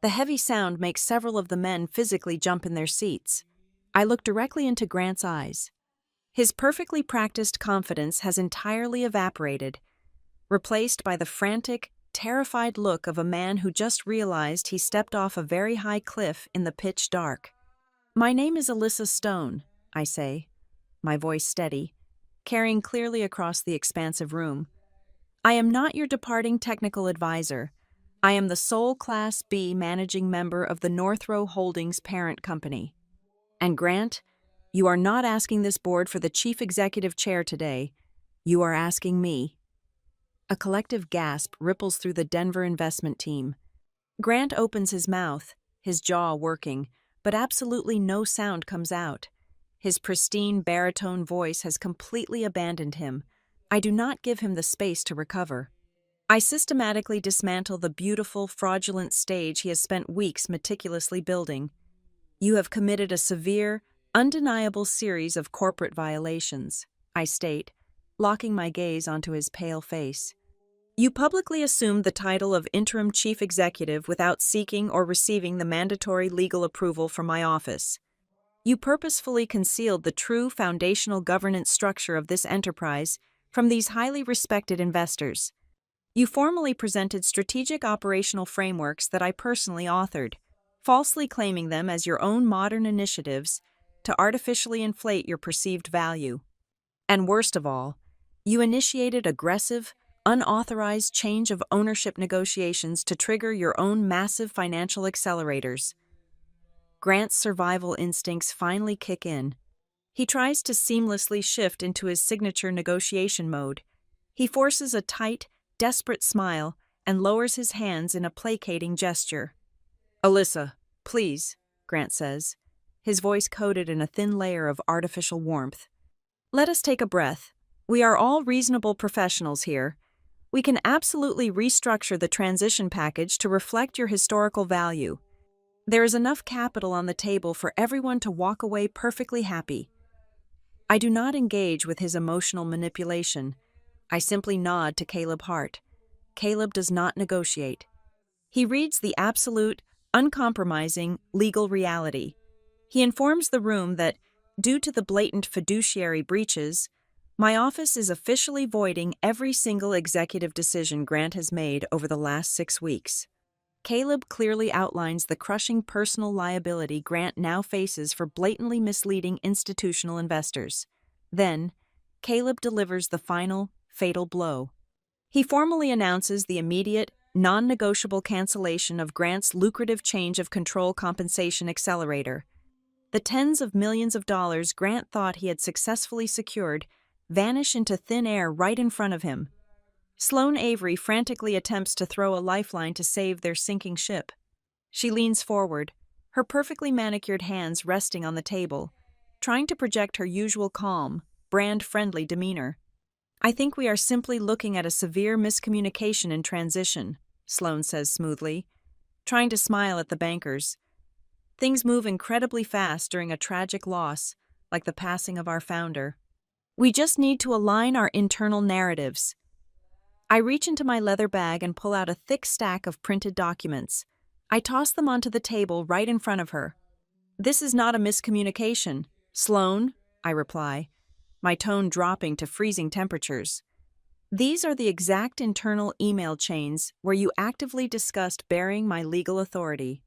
S1: The heavy sound makes several of the men physically jump in their seats. I look directly into Grant's eyes. His perfectly practiced confidence has entirely evaporated, replaced by the frantic, terrified look of a man who just realized he stepped off a very high cliff in the pitch dark. "My name is Alyssa Stone," I say, my voice steady, carrying clearly across the expansive room. "I am not your departing technical advisor. I am the sole Class B managing member of the Northrow Holdings parent company. And Grant, you are not asking this board for the chief executive chair today. You are asking me." A collective gasp ripples through the Denver investment team. Grant opens his mouth, his jaw working, but absolutely no sound comes out. His pristine baritone voice has completely abandoned him. I do not give him the space to recover. I systematically dismantle the beautiful, fraudulent stage he has spent weeks meticulously building. "You have committed a severe, undeniable series of corporate violations," I state, locking my gaze onto his pale face. "You publicly assumed the title of interim chief executive without seeking or receiving the mandatory legal approval from my office. You purposefully concealed the true foundational governance structure of this enterprise from these highly respected investors. You formally presented strategic operational frameworks that I personally authored, falsely claiming them as your own modern initiatives to artificially inflate your perceived value. And worst of all, you initiated aggressive, unauthorized change of ownership negotiations to trigger your own massive financial accelerators." Grant's survival instincts finally kick in. He tries to seamlessly shift into his signature negotiation mode. He forces a tight, desperate smile and lowers his hands in a placating gesture. "Alyssa, please," Grant says, his voice coated in a thin layer of artificial warmth. "Let us take a breath. We are all reasonable professionals here. We can absolutely restructure the transition package to reflect your historical value. There is enough capital on the table for everyone to walk away perfectly happy." I do not engage with his emotional manipulation. I simply nod to Caleb Hart. Caleb does not negotiate. He reads the absolute, uncompromising legal reality. He informs the room that, due to the blatant fiduciary breaches, my office is officially voiding every single executive decision Grant has made over the last 6 weeks. Caleb clearly outlines the crushing personal liability Grant now faces for blatantly misleading institutional investors. Then, Caleb delivers the final, fatal blow. He formally announces the immediate, non-negotiable cancellation of Grant's lucrative change of control compensation accelerator. The tens of millions of dollars Grant thought he had successfully secured vanish into thin air right in front of him. Sloane Avery frantically attempts to throw a lifeline to save their sinking ship. She leans forward, her perfectly manicured hands resting on the table, trying to project her usual calm, brand-friendly demeanor. "I think we are simply looking at a severe miscommunication in transition," Sloane says smoothly, trying to smile at the bankers. "Things move incredibly fast during a tragic loss, like the passing of our founder. We just need to align our internal narratives." I reach into my leather bag and pull out a thick stack of printed documents. I toss them onto the table right in front of her. "This is not a miscommunication, Sloane," I reply, my tone dropping to freezing temperatures. "These are the exact internal email chains where you actively discussed burying my legal authority.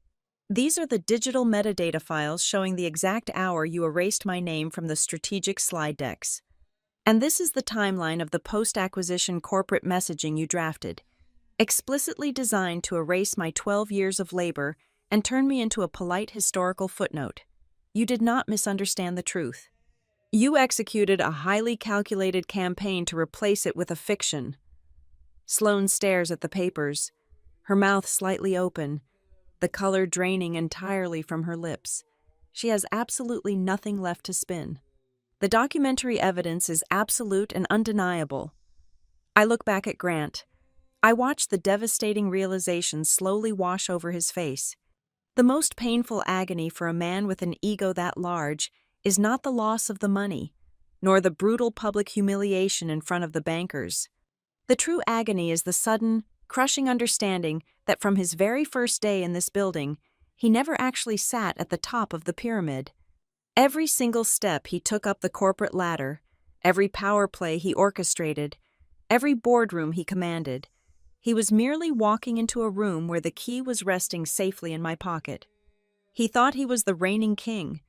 S1: These are the digital metadata files showing the exact hour you erased my name from the strategic slide decks. And this is the timeline of the post-acquisition corporate messaging you drafted, explicitly designed to erase my 12 years of labor and turn me into a polite historical footnote. You did not misunderstand the truth. You executed a highly calculated campaign to replace it with a fiction." Sloane stares at the papers, her mouth slightly open, the color draining entirely from her lips. She has absolutely nothing left to spin. The documentary evidence is absolute and undeniable. I look back at Grant. I watch the devastating realization slowly wash over his face. The most painful agony for a man with an ego that large is not the loss of the money, nor the brutal public humiliation in front of the bankers. The true agony is the sudden, crushing understanding that from his very first day in this building, he never actually sat at the top of the pyramid. Every single step he took up the corporate ladder, every power play he orchestrated, every boardroom he commanded, he was merely walking into a room where the key was resting safely in my pocket. He thought he was the reigning king,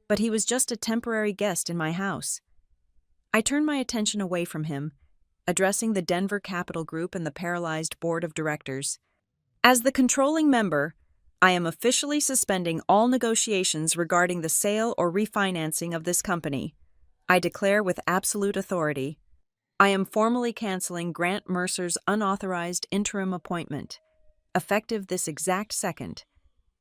S1: but he was just a temporary guest in my house. I turned my attention away from him, addressing the Denver Capital Group and the paralyzed board of directors. "As the controlling member, I am officially suspending all negotiations regarding the sale or refinancing of this company. I declare with absolute authority. I am formally canceling Grant Mercer's unauthorized interim appointment. Effective this exact second,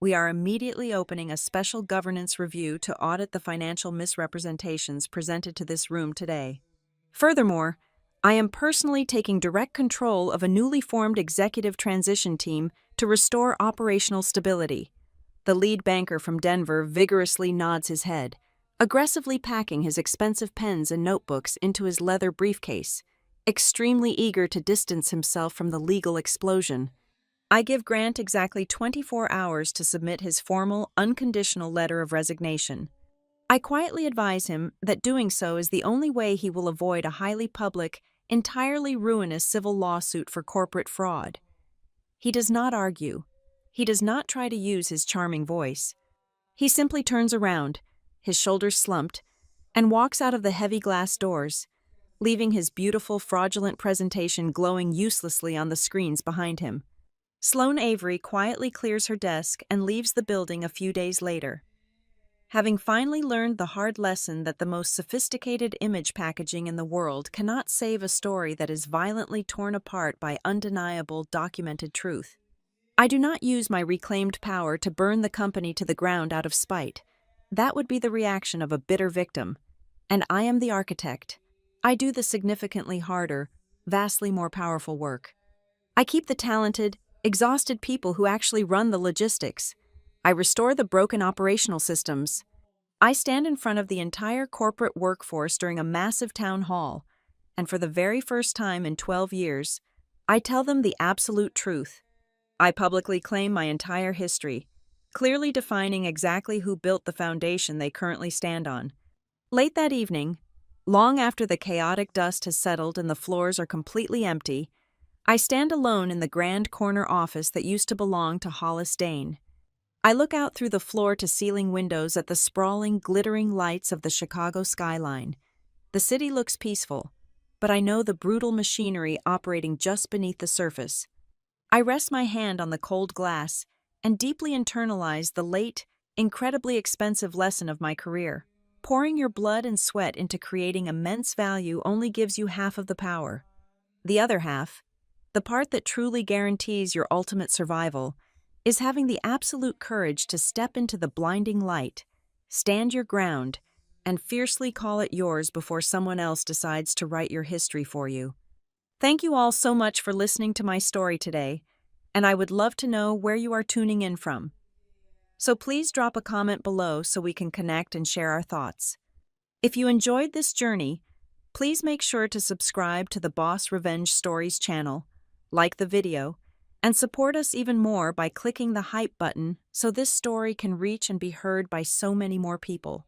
S1: we are immediately opening a special governance review to audit the financial misrepresentations presented to this room today. Furthermore, I am personally taking direct control of a newly formed executive transition team to restore operational stability." The lead banker from Denver vigorously nods his head, aggressively packing his expensive pens and notebooks into his leather briefcase, extremely eager to distance himself from the legal explosion. I give Grant exactly 24 hours to submit his formal, unconditional letter of resignation. I quietly advise him that doing so is the only way he will avoid a highly public, entirely ruinous civil lawsuit for corporate fraud. He does not argue. He does not try to use his charming voice. He simply turns around, his shoulders slumped, and walks out of the heavy glass doors, leaving his beautiful, fraudulent presentation glowing uselessly on the screens behind him. Sloane Avery quietly clears her desk and leaves the building a few days later. Having finally learned the hard lesson that the most sophisticated image packaging in the world cannot save a story that is violently torn apart by undeniable, documented truth, I do not use my reclaimed power to burn the company to the ground out of spite. That would be the reaction of a bitter victim. And I am the architect. I do the significantly harder, vastly more powerful work. I keep the talented, exhausted people who actually run the logistics. I restore the broken operational systems. I stand in front of the entire corporate workforce during a massive town hall, and for the very first time in 12 years, I tell them the absolute truth. I publicly claim my entire history, clearly defining exactly who built the foundation they currently stand on. Late that evening, long after the chaotic dust has settled and the floors are completely empty, I stand alone in the grand corner office that used to belong to Hollis Dane. I look out through the floor-to-ceiling windows at the sprawling, glittering lights of the Chicago skyline. The city looks peaceful, but I know the brutal machinery operating just beneath the surface. I rest my hand on the cold glass and deeply internalize the late, incredibly expensive lesson of my career. Pouring your blood and sweat into creating immense value only gives you half of the power. The other half, the part that truly guarantees your ultimate survival, is having the absolute courage to step into the blinding light, stand your ground, and fiercely call it yours before someone else decides to write your history for you. Thank you all so much for listening to my story today, and I would love to know where you are tuning in from. So please drop a comment below so we can connect and share our thoughts. If you enjoyed this journey, Please make sure to subscribe to the Boss Revenge Stories channel, like the video, and support us even more by clicking the hype button so this story can reach and be heard by so many more people.